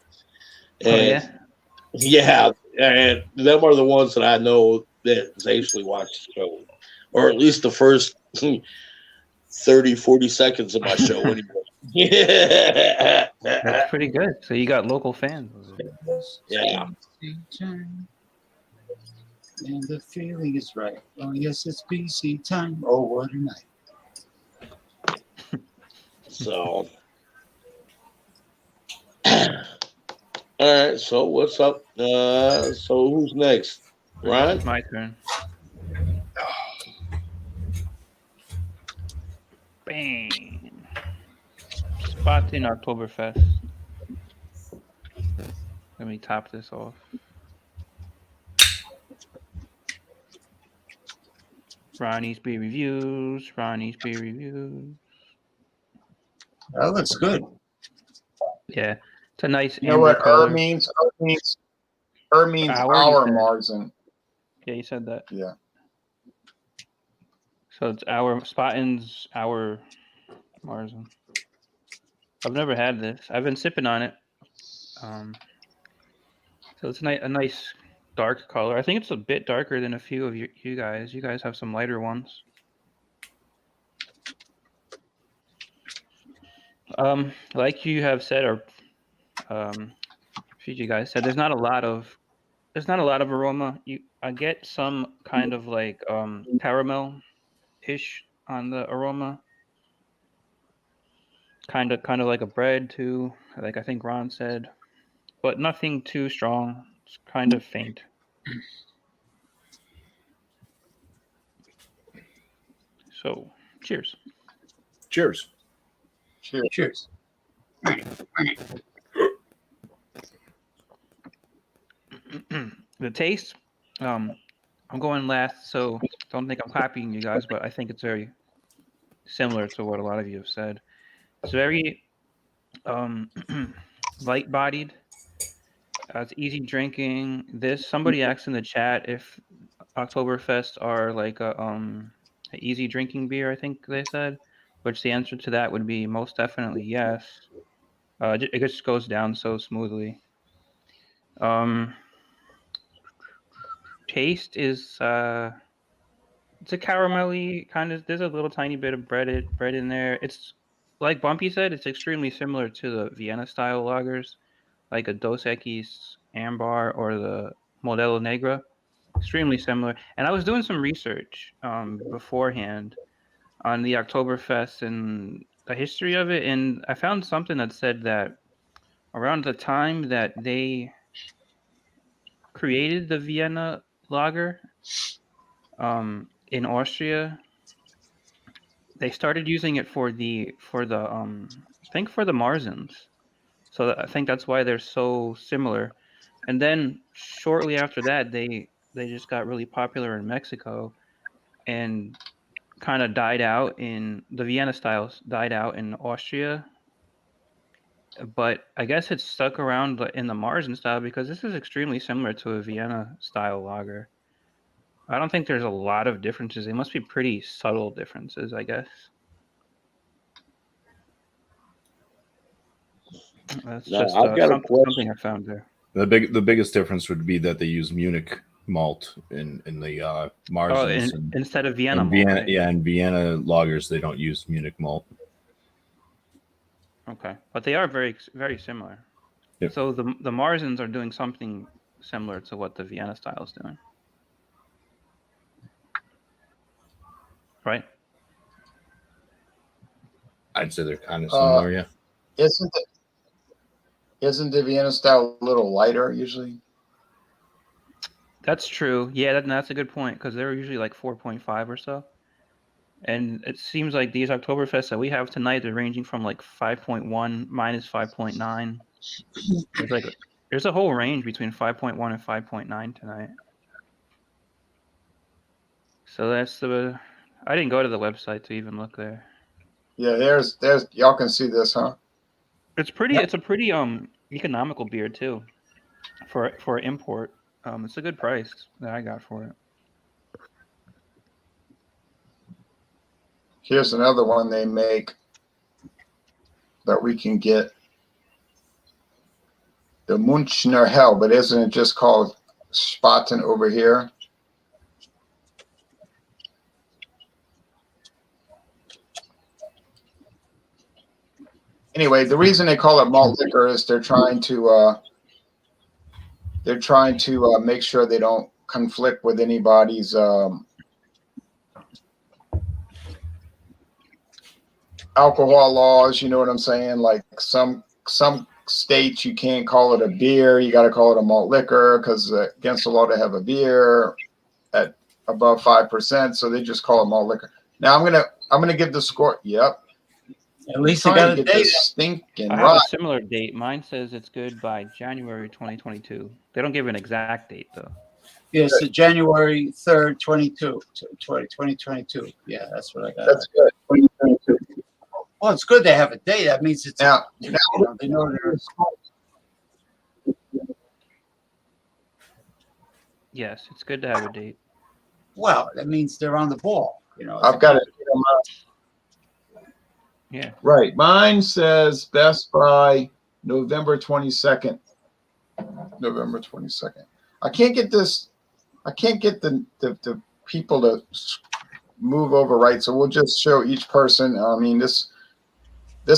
F: Oh
A: and
F: yeah.
A: yeah, and them are the ones that I know that actually watch the show, or at least the first 30, 40 seconds of my show anyway. Yeah.
F: That's pretty good. So you got local fans.
A: Yeah.
C: And the feeling is right. Oh, yes, it's BC time. Oh, what a night.
A: So, all right. So, what's up? So who's next? Ron?
F: It's my turn. Bang. Spartan Oktoberfest. Let me top this off. Ronnie's beer reviews. Ronnie's beer reviews.
C: That looks good.
F: Yeah, it's a nice
B: You know
F: amber
B: what
F: color.
B: means? Means
F: Hour,
B: our
F: you said.
B: Marzen.
F: Yeah, you said that.
B: Yeah.
F: So it's our Spartan's our Marzen. I've never had this. I've been sipping on it. So it's a nice dark color. I think it's a bit darker than a few of you guys. You guys have some lighter ones. Like you have said, or few of you guys said, there's not a lot of aroma. I get some kind of like caramel ish on the aroma. Kind of like a bread too, like I think Ron said, but nothing too strong. It's kind of faint. So, cheers.
E: Cheers.
C: Cheers.
F: The taste, I'm going last, so don't think I'm copying you guys, but I think it's very similar to what a lot of you have said. It's very light-bodied. It's easy drinking. Somebody asked in the chat if Oktoberfest are like a easy drinking beer. I think they said, which the answer to that would be most definitely yes. It just goes down so smoothly. Taste is it's a caramelly kind of. There's a little tiny bit of bread in there. It's like Bumpy said. It's extremely similar to the Vienna style lagers, like a Dos Equis Ambar or the Modelo Negra. Extremely similar. And I was doing some research beforehand on the Oktoberfest and the history of it, and I found something that said that around the time that they created the Vienna lager in Austria, they started using it for the I think for the Marzens. So I think that's why they're so similar. And then shortly after that, they just got really popular in Mexico and kind of died out in the Vienna styles, died out in Austria. But I guess it's stuck around in the Marzen style because this is extremely similar to a Vienna style lager. I don't think there's a lot of differences. They must be pretty subtle differences, I guess. That's just
A: I've got a question.
F: something I found there.
E: The biggest difference would be that they use Munich malt in the Marzens.
F: Instead of Vienna malt.
E: Vienna,
F: Right?
E: yeah, in Vienna lagers they don't use Munich malt.
F: Okay, but they are very very similar.
E: Yep.
F: So the Marzens are doing something similar to what the Vienna style is doing, right?
E: I'd say they're kind of similar, yeah.
B: Isn't the Vienna style a little lighter usually?
F: That's true. Yeah, that's a good point because they're usually like 4.5 or so. And it seems like these Oktoberfests that we have tonight, they're ranging from like 5.1 minus 5.9. There's a whole range between 5.1 and 5.9 tonight. So that's I didn't go to the website to even look there.
B: Yeah, there's y'all can see this, huh?
F: It's a pretty economical beer too. For import. It's a good price that I got for it.
B: Here's another one they make that we can get. The Münchner Hell, but isn't it just called Spartan over here? Anyway, the reason they call it malt liquor is they're trying to make sure they don't conflict with anybody's alcohol laws. You know what I'm saying? Like some states you can't call it a beer, you got to call it a malt liquor because against the law to have a beer at above 5%, so they just call it malt liquor. Now I'm gonna give the score. Yep.
C: At least I got a date.
F: I have a similar date. Mine says it's good by January 2022. They don't give an exact date though.
C: Yes, so January 3rd, 2022. Yeah, that's what I got.
B: That's good. 2022.
C: Well, it's good they have a date. That means it's
B: Now
C: they know they're.
F: Yes, it's good to have a date.
C: Well, that means they're on the ball.
B: I've got it.
F: Yeah.
B: Right. Mine says Best Buy November 22nd. November 22nd. I can't get this. I can't get the people to move over right. So we'll just show each person. I mean, this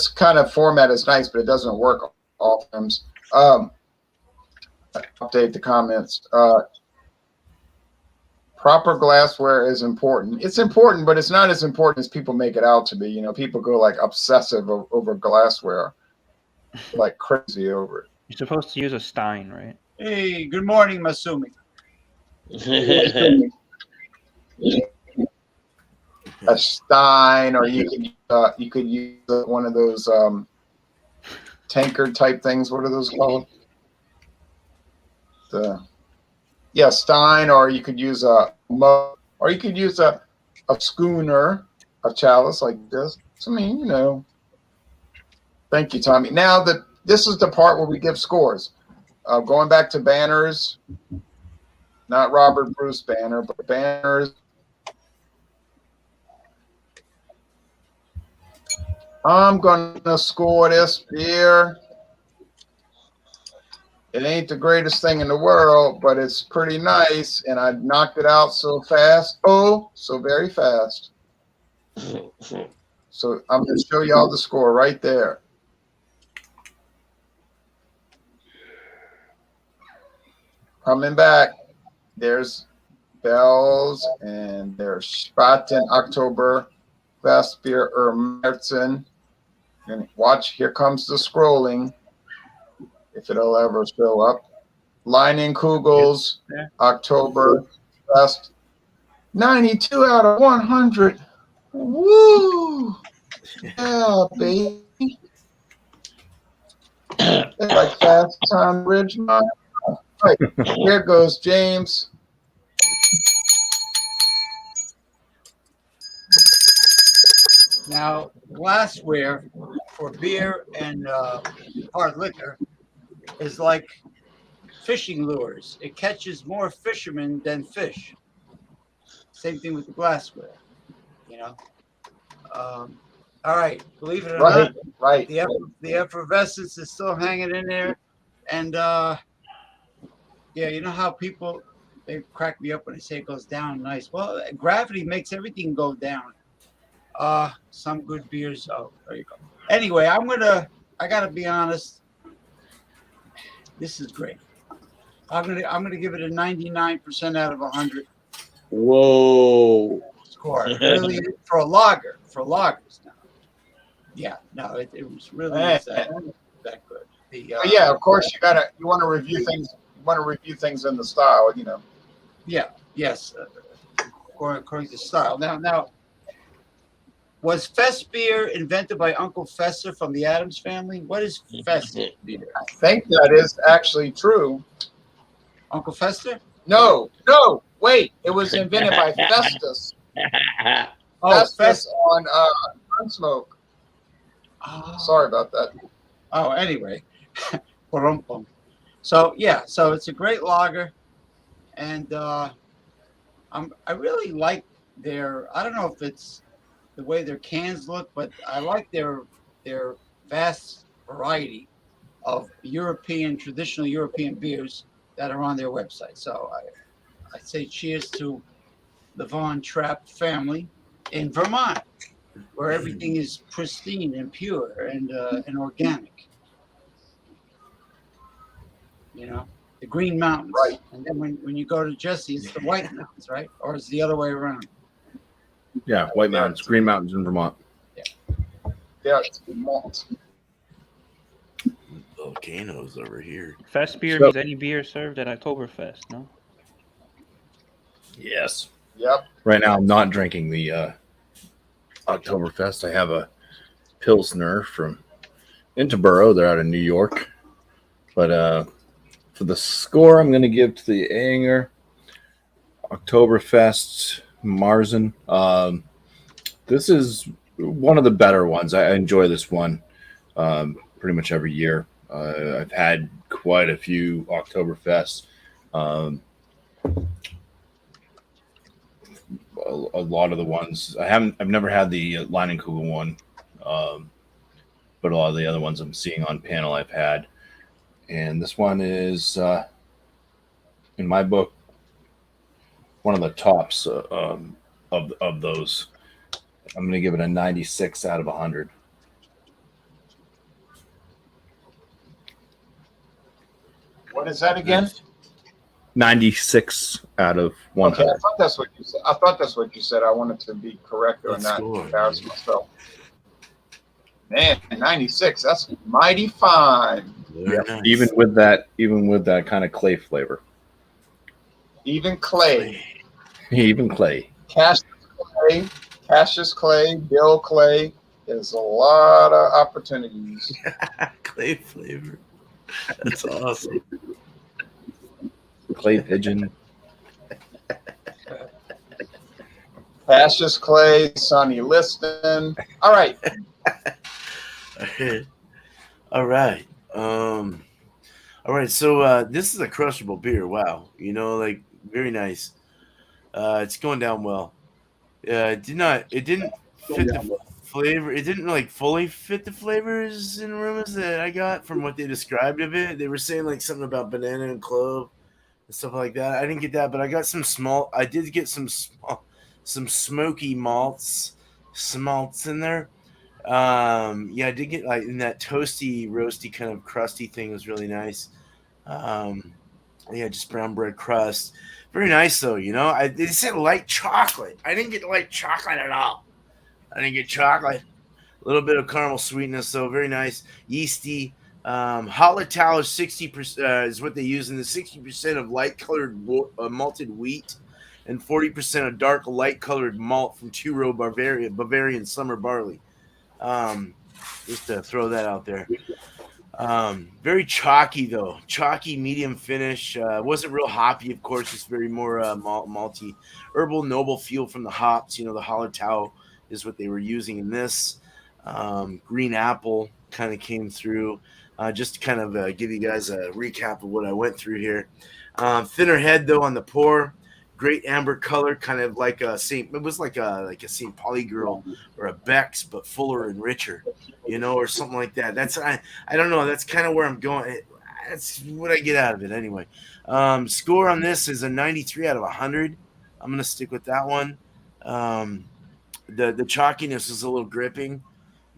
B: kind of format is nice, but it doesn't work all times. Update the comments. Proper glassware is important. It's important, but it's not as important as people make it out to be. People go like obsessive over glassware, like crazy over it.
F: You're supposed to use a Stein, right?
C: Hey, good morning, Masumi.
B: A Stein, or you could use one of those tankard type things. What are those called? Stein, or you could use a mug, or you could use a schooner, a chalice like this. So, I mean, Thank you, Tommy. Now this is the part where we give scores. Going back to banners, not Robert Bruce banner, but banners. I'm gonna score this beer. It ain't the greatest thing in the world, but it's pretty nice, and I knocked it out so fast. Oh, so very fast. So I'm going to show y'all the score right there. Coming back, there's Bells, and there's Spartan Oktoberfestbier Märzen. And watch, here comes the scrolling. If it'll ever show up. Lining Coogles,
F: Yeah.
B: Oktoberfest, 92 out of 100. Woo! Yeah, baby. It's like fast time Ridgemont. Right, here goes James.
C: Now, glassware for beer and hard liquor is like fishing lures. It catches more fishermen than fish. Same thing with the glassware, All right, believe it or not,
B: Right.
C: the effervescence is still hanging in there, and you know how people they crack me up when they say it goes down nice. Well, gravity makes everything go down. Some good beers. Oh, there you go. Anyway, I gotta be honest. This is great. I'm gonna give it a 99% out of 100
A: Whoa.
C: score. Really, for a lager, for lagers now. Yeah, no, it was really that good.
B: But yeah, of course you want to review things. You want to review things in the style, you know.
C: Yeah. Yes. According to style. Now, was Fest beer invented by Uncle Fester from the Addams family? What is Fest beer?
B: I think that is actually true.
C: Uncle Fester?
B: No, wait. It was invented by Festus.
C: Oh,
B: Festus on Gunsmoke.
C: Oh.
B: Sorry about that.
C: Oh, anyway. So yeah, so it's a great lager, and I really like their. I don't know if it's the way their cans look, but I like their vast variety of traditional European beers that are on their website. So I say cheers to the Von Trapp family in Vermont, where everything is pristine and pure and organic. You know, the Green Mountains.
B: Right.
C: And then when you go to Jesse, it's the White Mountains, right? Or it's the other way around.
E: Yeah, White Mountains, Green Mountains in Vermont.
B: Yeah, it's Vermont.
D: Volcanoes over here.
F: Fest beer means any beer served at Oktoberfest, no?
E: Yes.
B: Yep.
E: Right now, I'm not drinking the Oktoberfest. I have a Pilsner from Interboro. They're out of New York. But for the score, I'm going to give to the Anger Oktoberfest Marzen. This is one of the better ones. I enjoy this one pretty much every year. I've had quite a few Oktoberfests. A lot of the ones I've never had the Leinenkugel one, but a lot of the other ones I'm seeing on panel I've had. And this one is, in my book, one of the tops of those. I'm going to give it a 96 out of 100.
B: What is that again?
E: 96 out of 100.
B: Okay, I thought that's what you said. I wanted to be correct or
D: Let's
B: not
D: go.
B: embarrass myself. Man, 96. That's mighty fine.
E: Yeah,
D: Nice.
E: even with that kind of clay flavor.
B: Even clay.
E: Even clay.
B: Cassius Clay, Bill Clay. There's a lot of opportunities.
D: Clay flavor. That's awesome.
E: Clay pigeon.
B: Cassius Clay, Sonny Liston. All right.
D: All right. All right. So this is a crushable beer. Wow. You know, like very nice. It's going down well. It didn't fit the flavor. It didn't like fully fit the flavors and aromas that I got from what they described of it. They were saying like something about banana and clove and stuff like that. I didn't get that, but I got I did get some smoky malts in there. Yeah, I did get like in that toasty, roasty kind of crusty thing was really nice. Yeah, just brown bread crust. Very nice though, you know. They said light chocolate. I didn't get light chocolate at all. I didn't get chocolate. A little bit of caramel sweetness, though. Very nice, yeasty. Hallertau is 60% is what they use in the 60% of light colored malted wheat, and 40% of dark light colored malt from two-row Bavarian summer barley. Just to throw that out there. Very chalky though, chalky medium finish. Wasn't real hoppy, of course. It's very more malty, herbal, noble feel from the hops. You know, the Hallertau is what they were using in this. Green apple kind of came through. Just to kind of give you guys a recap of what I went through here. Thinner head though on the pour. Great amber color, kind of like a St. It was like a St. Pauli girl or a Beck's, but fuller and richer, you know, or something like that. That's I don't know. That's kind of where I'm going. That's what I get out of it anyway. Score on this is a 93 out of 100. I'm gonna stick with that one. The chalkiness is a little gripping,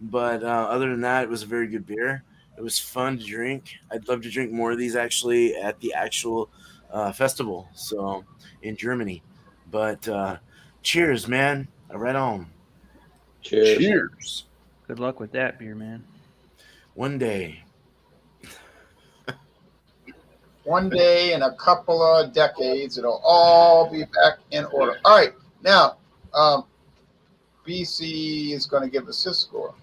D: but other than that, it was a very good beer. It was fun to drink. I'd love to drink more of these actually at the actual festival. So in Germany, but cheers, man! Right on.
A: Cheers.
E: Cheers.
F: Good luck with that beer, man.
D: One day.
B: One day in a couple of decades, it'll all be back in order. All right, now BC is going to give us his score.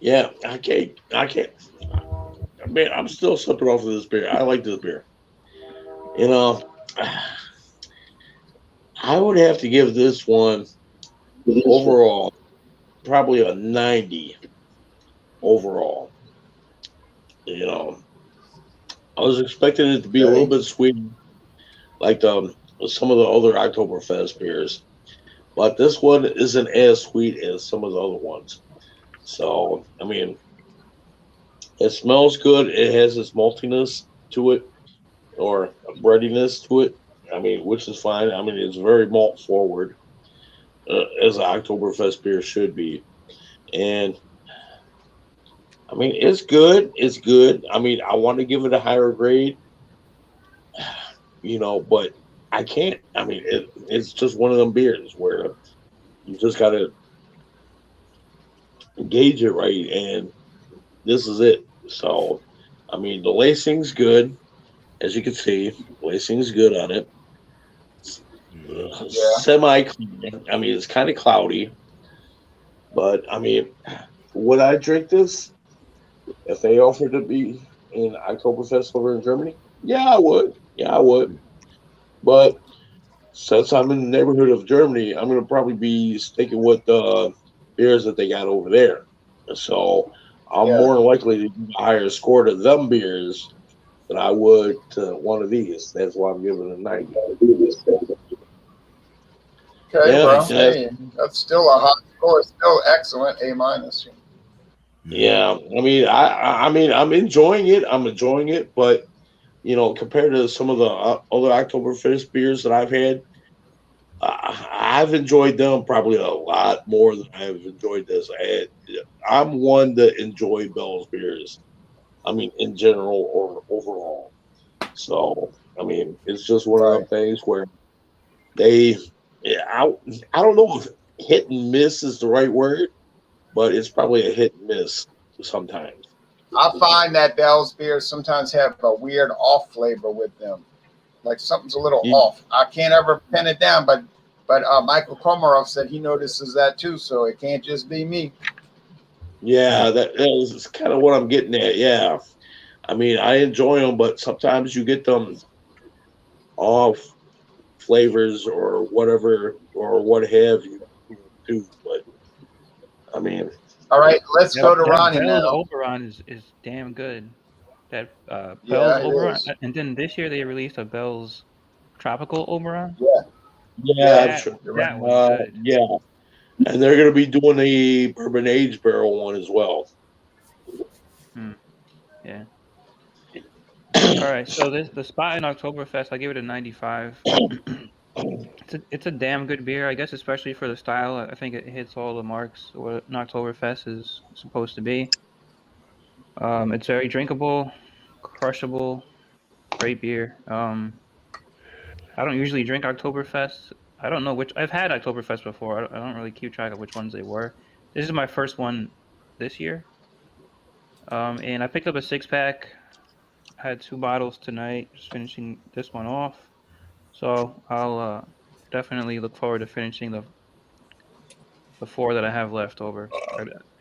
A: Yeah, I can't. Man, I'm still sipping off of this beer. I like this beer. You know, I would have to give this one overall probably a 90 overall. You know, I was expecting it to be a little
B: Okay.
A: bit sweet, like some of the other Oktoberfest beers, but this one isn't as sweet as some of the other ones. So, I mean, it smells good. It has this maltiness to it, or a breadiness to it. I mean, which is fine. I mean, it's very malt forward, as an Oktoberfest beer should be. And I mean, it's good. It's good. I mean, I want to give it a higher grade, but I can't. I mean, it's just one of them beers where you just got to gauge it right, and this is it. So, I mean, the lacing's good, as you can see. Lacing's good on it.
D: Mhm.
B: Yeah.
A: Semi clean. I mean, it's kind of cloudy, but I mean, would I drink this if they offered to be in Oktoberfest over in Germany? Yeah, I would. Yeah, I would. But since I'm in the neighborhood of Germany, I'm going to probably be sticking with the beers that they got over there. So I'm
B: Yeah.
A: more likely to give a higher score to them beers than I would to one of these. That's why I'm giving it a 90.
B: Okay.
A: Yeah,
B: Well,
D: Nice.
A: that's,
B: hey, that's still a high score. Still excellent. A minus.
D: Mhm.
A: yeah. I mean, I'm enjoying it. I'm enjoying it, but compared to some of the other Oktoberfest beers that I've had, I've enjoyed them probably a lot more than I've enjoyed this. I'm one that enjoy Bell's beers. I mean, in general or overall. So, I mean, it's just one of
B: Right.
A: them things where they, yeah, I don't know if hit and miss is the right word, but it's probably a hit and miss sometimes.
B: I find that Bell's beers sometimes have a weird off flavor with them. Like something's a little
A: You,
B: off. I can't ever pin it down, but Michael Komarov said he notices that too, so it can't just be me.
A: yeah, that is kind of what I'm getting at. Yeah. I mean, I enjoy them, but sometimes you get them off flavors or whatever or what have you too. But I mean,
B: All right, let's
F: That
B: go to
F: that
B: Ronnie
F: Bell's
B: now.
F: Oberon is damn good. That Bell's
B: Yeah, it
F: Oberon,
B: is.
F: and then this year they released a Bell's Tropical Oberon.
B: Yeah,
A: yeah,
B: yeah,
A: I'm
F: That
A: sure.
B: you're right.
F: that was good.
A: Yeah, and they're going to be doing the bourbon aged barrel one as well.
F: Hmm, yeah. All right. So the spot in Oktoberfest, I give it a 95. It's a damn good beer, I guess, especially for the style. I think it hits all the marks of what an Oktoberfest is supposed to be. It's very drinkable, crushable, great beer. I don't usually drink Oktoberfest. I don't know which I've had Oktoberfest before. I don't really keep track of which ones they were. This is my first one this year. And I picked up a six pack. I had two bottles tonight, just finishing this one off. So I'll definitely look forward to finishing the four that I have left over.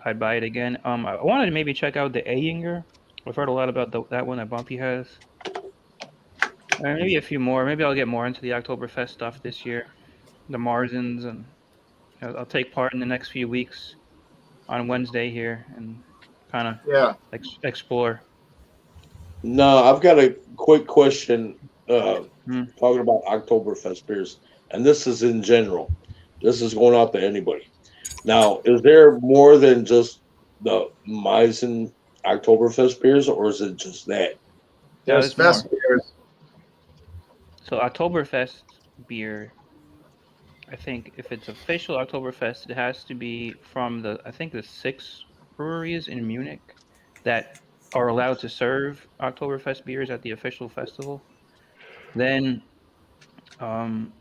F: I'd buy it again. I wanted to maybe check out the Ayinger. I've heard a lot about that one that Bumpy has. Maybe a few more. Maybe I'll get more into the Oktoberfest stuff this year. The Marzens, and I'll take part in the next few weeks on Wednesday here and kind of
B: Yeah.
F: explore.
A: No, I've got a quick question.
F: Hmm.
A: Talking about Oktoberfest beers, and this is in general. This is going out to anybody. Now, is there more than just the Meissen Oktoberfest beers, or is it just that?
F: Yeah,
B: There's
F: there's more.
B: fest beers.
F: So Oktoberfest beer, I think if it's official Oktoberfest, it has to be from I think the six breweries in Munich. that are allowed to serve Oktoberfest beers at the official festival. Then, um,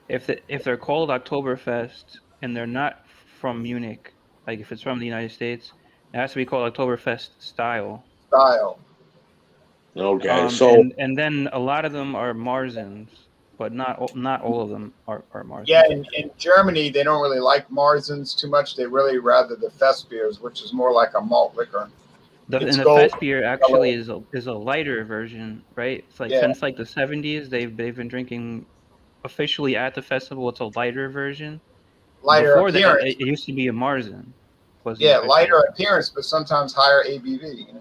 F: if they're called Oktoberfest and they're not from Munich, like if it's from the United States, it has to be called Oktoberfest style.
B: Style.
A: Okay, so
F: And then a lot of them are Marzens, but not all of them are
B: Yeah,
F: Marzens.
B: in Germany, they don't really like Marzens too much. They really rather the Fest beers, which is more like a malt liquor. It's
F: And the
B: gold,
F: Fest beer actually is a lighter version, right? It's like
B: yeah,
F: since like the 70s, they've been drinking officially at the festival. It's a lighter version.
B: lighter
F: Before that,
B: appearance.
F: it used to be a Marzen. Was the
B: Yeah,
F: official.
B: lighter appearance, but sometimes higher ABV.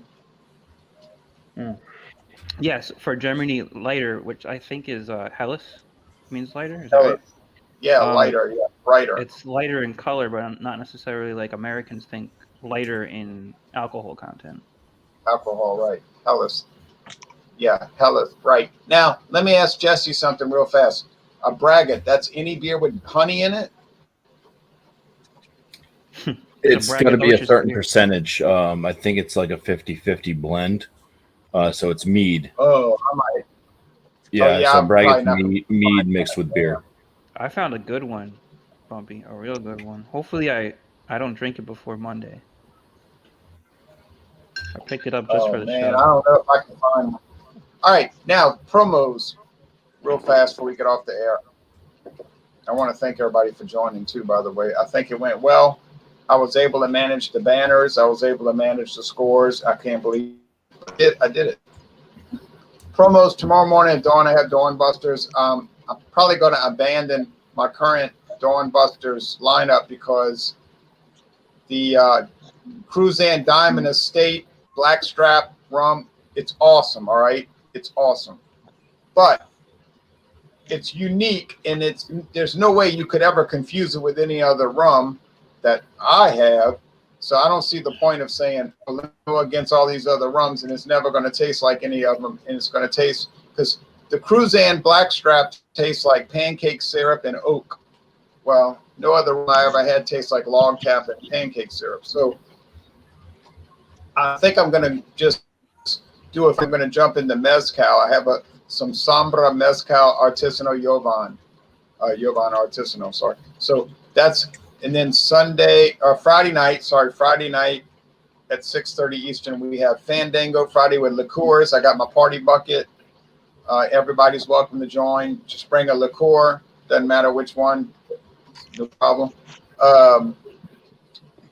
F: Yes, for Germany, lighter, which I think is Helles, means lighter. Is that
B: Hell,
F: right?
B: yeah,
F: Um,
B: lighter, yeah, brighter.
F: it's lighter in color, but not necessarily like Americans think lighter in alcohol content.
B: Alcohol, right? Helles. Yeah, Helles, right. Now, let me ask Jesse something real fast. A braggot, that's any beer with honey in it?
E: It's got to be a
F: braggadocious
E: certain
F: beer.
E: percentage. I think it's like a 50-50 blend. So it's mead.
B: Oh, I might.
E: Yeah,
B: yeah,
E: so
B: I'm
E: braggott's
B: probably not.
E: mead mixed with beer.
F: I found a good one, Bumpy, a real good one. Hopefully, I don't drink it before Monday. I picked it up just
B: Oh,
F: for the
B: man,
F: show.
B: I don't know if I can find one. All right, now, promos, real fast before we get off the air. I want to thank everybody for joining, too, by the way. I think it went well. I was able to manage the banners. I was able to manage the scores. I can't believe it. I did it. Promos tomorrow morning at dawn. I have Dawn Busters. I'm probably going to abandon my current Dawn Busters lineup because the Cruzan Diamond Estate Blackstrap rum, it's awesome. All right, it's awesome, but it's unique and there's no way you could ever confuse it with any other rum that I have. So I don't see the point of saying against all these other rums, and it's never going to taste like any of them. And it's going to taste because the Cruzan Blackstrap tastes like pancake syrup and oak. Well, no other rum I ever had tastes like log tap and pancake syrup. So I think I'm going to just do it. I'm going to jump into mezcal. I have some Sombra Mezcal Artisanal Jovan Artisanal. Sorry. So that's. And then Friday night at 6:30 Eastern, we have Fandango Friday with liqueurs. I got my party bucket. Everybody's welcome to join. Just bring a liqueur. Doesn't matter which one. No problem.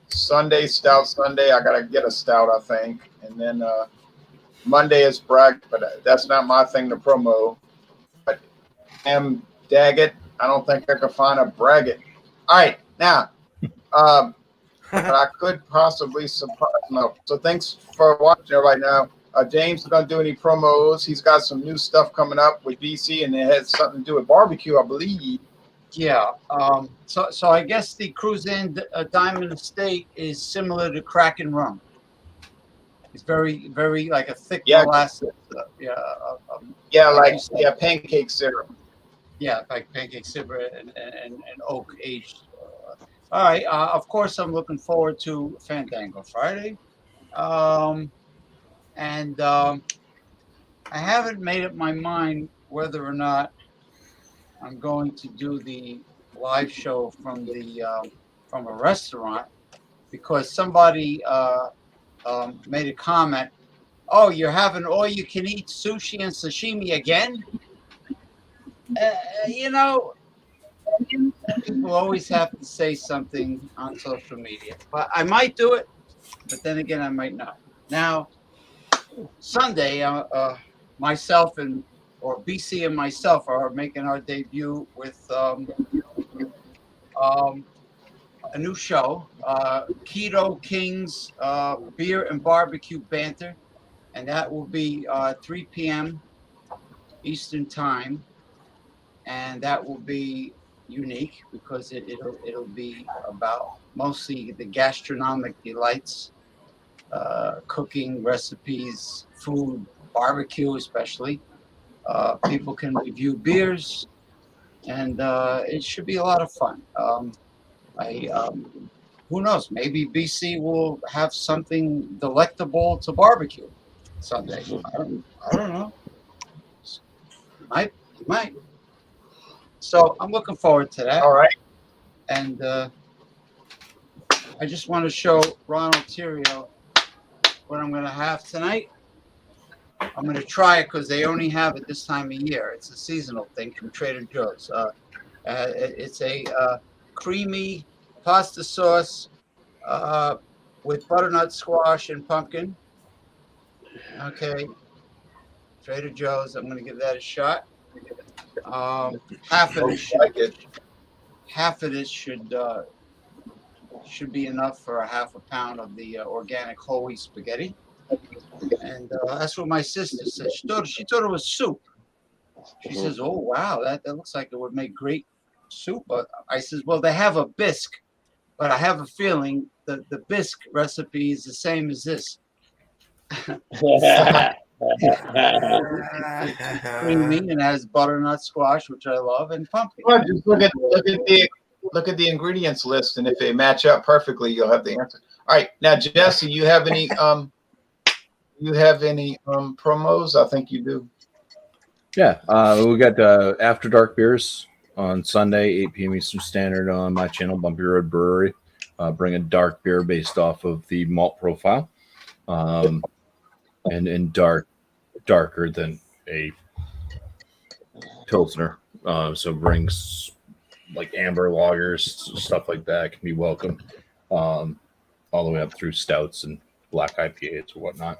B: Sunday, Stout Sunday. I got to get a stout, I think. And then Monday is brag, but that's not my thing to promo. But Daggett, I don't think I could find a braggot. All right. Now, but I could possibly surprise. No. So thanks for watching right now. James is going to do any promos. He's got some new stuff coming up with BC, and it has something to do with barbecue, I believe.
C: Yeah. So I guess the Cruzan Diamond Estate is similar to Kraken rum. It's very, very like a thick molasses.
B: Pancake syrup.
C: Yeah, like pancake syrup and oak aged. All right. Of course, I'm looking forward to Fandango Friday. I haven't made up my mind whether or not I'm going to do the live show from a restaurant because somebody made a comment. Oh, you're having all-you-can-eat sushi and sashimi again? People always have to say something on social media. But I might do it, but then again, I might not. Now, Sunday, myself or BC and myself are making our debut with a new show, Keto Kings Beer and Barbecue Banter, and that will be 3 p.m. Eastern Time, and that will be unique because it'll be about mostly the gastronomic delights, cooking recipes, food, barbecue especially. People can review beers, and it should be a lot of fun. who knows? Maybe BC will have something delectable to barbecue Sunday. I don't know. Might. So I'm looking forward to that.
B: All right.
C: And I just want to show Ronald Terrio what I'm going to have tonight. I'm going to try it because they only have it this time of year. It's a seasonal thing from Trader Joe's. It's a creamy pasta sauce with butternut squash and pumpkin. Okay. Trader Joe's. I'm going to give that a shot. Half of it should be enough for a half a pound of the organic whole wheat spaghetti. And that's what my sister said. She thought it was soup. She says, "Oh wow, that looks like it would make great soup." I says, "Well, they have a bisque, but I have a feeling that the bisque recipe is the same as this." Creamy and has butternut squash, which I love, and pumpkin.
B: Well, just look at the ingredients list, and if they match up perfectly, you'll have the answer. All right, now Jesse, you have any promos? I think you do.
E: Yeah, we got After Dark Beers on Sunday, 8 p.m. Eastern Standard on my channel, Bumpy Road Brewery. Bring a dark beer based off of the malt profile, and darker than a Pilsner. So brings like amber lagers, stuff like that can be welcome, all the way up through stouts and black IPAs or whatnot.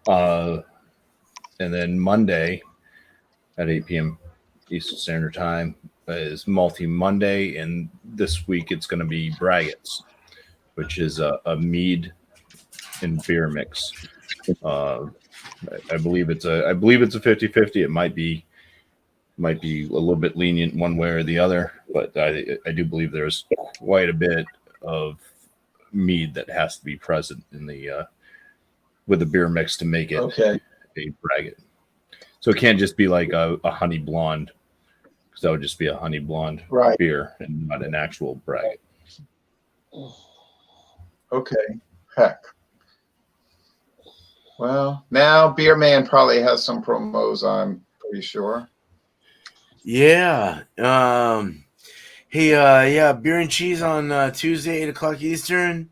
E: And then Monday at 8 p.m. Eastern Standard Time is Malty Monday, and this week it's going to be Braggots, which is a mead and beer mix. I believe it's a 50-50. It might be a little bit lenient one way or the other, but I do believe there's quite a bit of mead that has to be present in the with the beer mix to make it a braggot. So it can't just be like a honey blonde, because that would just be a honey blonde beer and not an actual braggot.
B: Okay. Heck. Well, now Beer Man probably has some promos, I'm pretty sure.
D: Yeah. Hey, beer and cheese on Tuesday, 8 o'clock Eastern.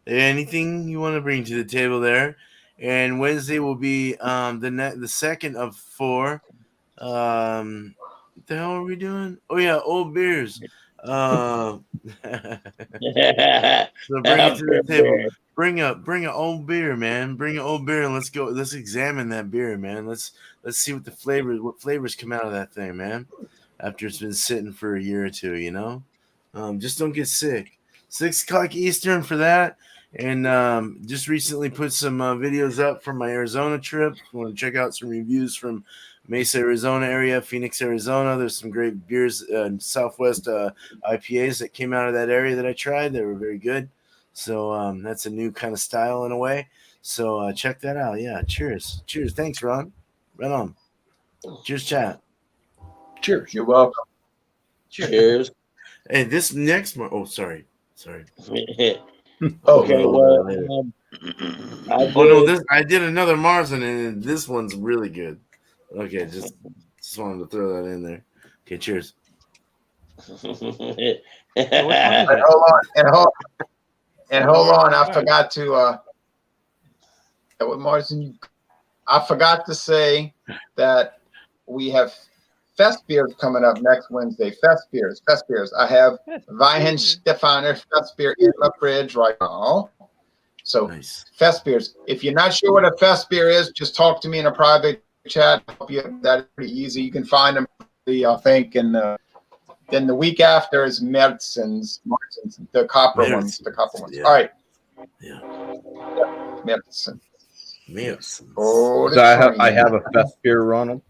D: Anything you want to bring to the table there. And Wednesday will be the second of 4. What the hell are we doing? Oh yeah, old beers. So bring it to the table. Bring an old beer, man. Bring an old beer and let's go. Let's examine that beer, man. Let's see what flavors come out of that thing, man. After it's been sitting for a year or two, you know. Just don't get sick. 6 o'clock Eastern for that. And just recently put some videos up from my Arizona trip. If you want to check out some reviews from Mesa, Arizona area, Phoenix, Arizona. There's some great beers, Southwest IPAs that came out of that area that I tried. They were very good. So that's a new kind of style in a way. So check that out. Yeah, cheers. Cheers. Thanks, Ron. Right on. Cheers, chat.
E: Cheers.
B: You're welcome.
A: Cheers.
D: Hey, this next one. Oh, sorry.
A: Okay, well,
D: I did another Marzen, and this one's really good. Okay, just wanted to throw that in there. Okay, cheers.
B: And hold on, I forgot to what Marzen, I forgot to say that we have Fest beers coming up next Wednesday. Fest beers. I have Weihenstephaner Fest beer in the fridge right now. So nice. Fest beers. If you're not sure what a Fest beer is, just talk to me in a private chat. That's pretty easy. You can find them, I think. And then the week after is Mertzens, the copper ones. The copper ones. Yeah. All right.
D: Yeah.
B: Mertzens.
E: Oh, so I have a Fest beer, Ronald.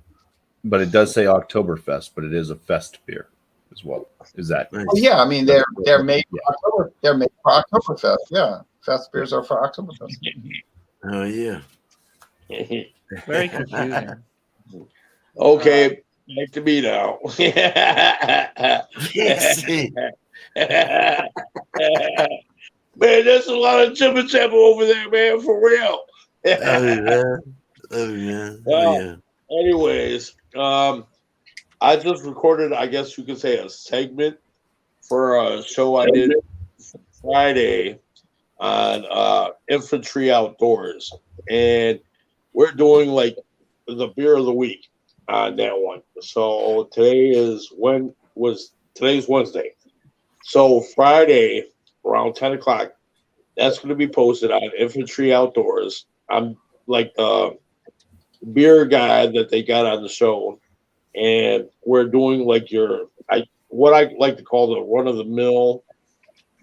E: But it does say Oktoberfest, but it is a fest beer as well. Is that nice?
B: Oh, yeah, I mean they're made for October. They're made for Oktoberfest. Yeah, fest beers are for Oktoberfest.
D: Oh yeah.
F: Very confusing.
A: Okay, back to me now. Man, there's a lot of jibber jabber over there, man, for real.
D: Oh man.
A: Well, anyways, I just recorded, I guess you could say, a segment for a show I did Friday on Infantry Outdoors, and we're doing like the beer of the week on that one. So today's Wednesday. So Friday around 10 o'clock, that's going to be posted on Infantry Outdoors. I'm like the beer guy that they got on the show, and we're doing like what I like to call the run of the mill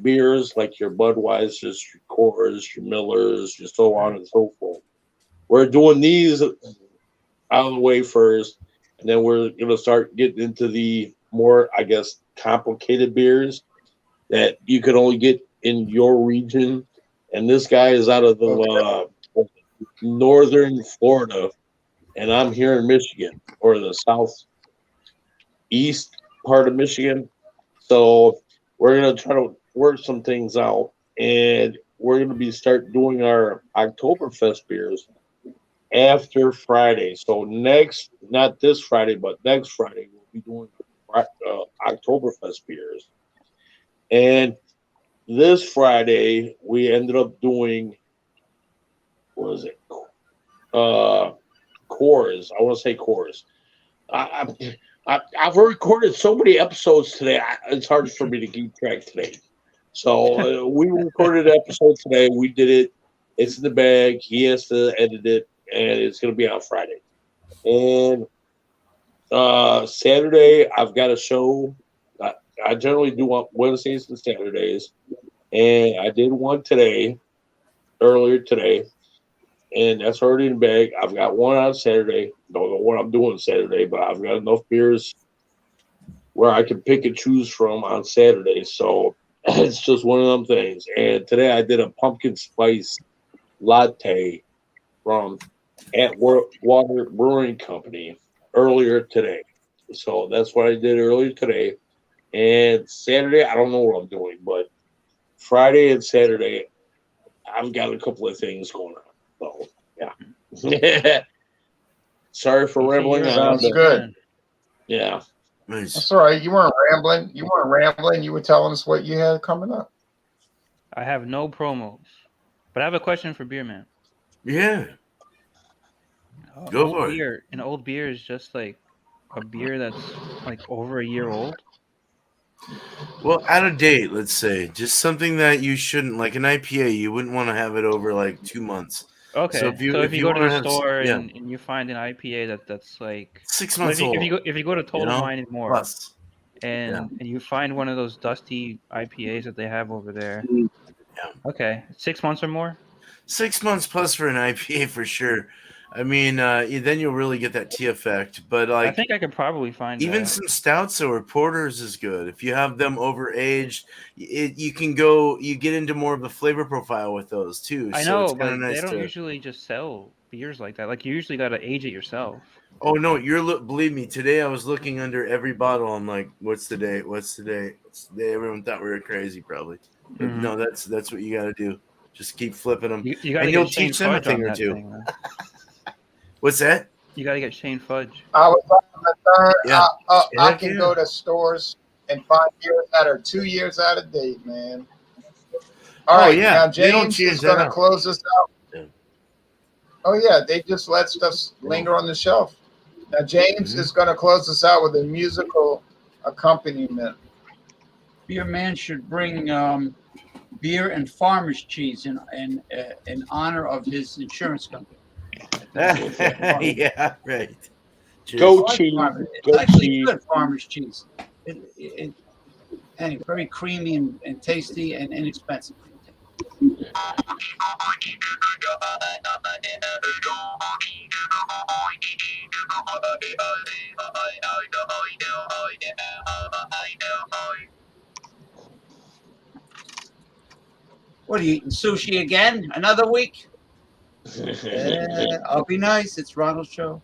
A: beers, like your Budweisers, your Coors, your Millers, your so on and so forth. We're doing these out of the way first, and then we're going to start getting into the more, I guess, complicated beers that you can only get in your region. And this guy is out of the northern Florida, and I'm here in Michigan, or the southeast part of Michigan. So we're going to try to work some things out, and we're going to start doing our Oktoberfest beers after Friday. So not this Friday, but next Friday, we'll be doing Oktoberfest beers. And this Friday, we ended up doing, what was it? Coors. I want to say Coors. I've recorded so many episodes today. It's hard for me to keep track today. So we recorded an episode today. We did it. It's in the bag. He has to edit it, and it's going to be on Friday. And Saturday, I've got a show. I generally do on Wednesdays and Saturdays, and I did one earlier today, and that's already in the bag. I've got one on Saturday. Don't know what I'm doing Saturday, but I've got enough beers where I can pick and choose from on Saturday. So it's just one of them things. And today I did a pumpkin spice latte from Water Brewing Company earlier today. So that's what I did earlier today. And Saturday, I don't know what I'm doing, but Friday and Saturday, I've got a couple of things going on. So, yeah. Sorry for rambling on.
B: Sounds good.
A: Yeah.
D: Nice.
B: That's all right. You weren't rambling. You were telling us what you had coming up.
F: I have no promos, but I have a question for Beer Man.
D: Yeah. Go for it.
F: An old beer is just like a beer that's like over a year old.
D: Well, out of date, let's say. Just something that you shouldn't, like an IPA, you wouldn't want to have it over like 2 months.
F: Okay.
D: So if you
F: go to
D: wanna
F: the store
D: yeah,
F: and you find an IPA that's like
D: 6 months old.
F: if you go to Total Wine and More
D: plus.
F: and you find one of those dusty IPAs that they have over there.
D: Yeah.
F: Okay. 6 months or more?
D: 6 months plus for an IPA for sure. I mean, then you'll really get that tea effect. But like,
F: I think I could probably find
D: even
F: that.
D: some stouts or porters is good. If you have them over aged, you can go. You get into more of a flavor profile with those too.
F: I
D: So
F: know,
D: it's kind
F: but
D: of nice
F: they don't
D: to.
F: usually just sell beers like that. Like you usually got to age it yourself.
D: Oh no, believe me. Today I was looking under every bottle. I'm like, what's the date? What's the date? What's the date? Everyone thought we were crazy, probably. But no, that's what you got to do. Just keep flipping them,
F: You got to
D: and you'll
F: get Shane
D: teach them a
F: Fudge
D: thing
F: on
D: or
F: that
D: two.
F: thing.
D: What's that?
F: You got to get Shane Fudge.
B: I was on the third.
D: Yeah.
B: I can go to stores and find beers that are 2 years out of date, man. All right,
D: yeah.
B: now James is going to close us out.
D: Yeah.
B: Oh yeah, they just let stuff linger on the shelf. Now James is going to close us out with a musical accompaniment.
H: Beer Man should bring beer and farmer's cheese in honor of his insurance company.
D: Yeah, right.
A: Go cheese.
H: It's actually good farmer's cheese. Anyway, very creamy and tasty and inexpensive. What are you eating? Sushi again? Another week? I'll be nice. It's Ronald's show.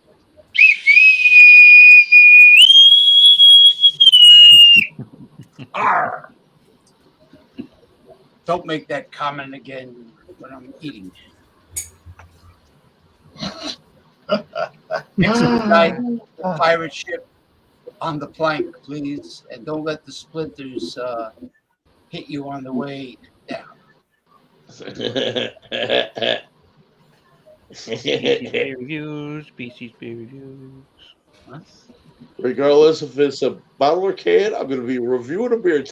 H: Arr. Don't make that comment again when I'm eating. Expedite the pirate ship on the plank, please, and don't let the splinters hit you on the way down.
F: BC's beer reviews. BC's beer reviews.
A: Regardless if it's a bottle or can, I'm going to be reviewing a beer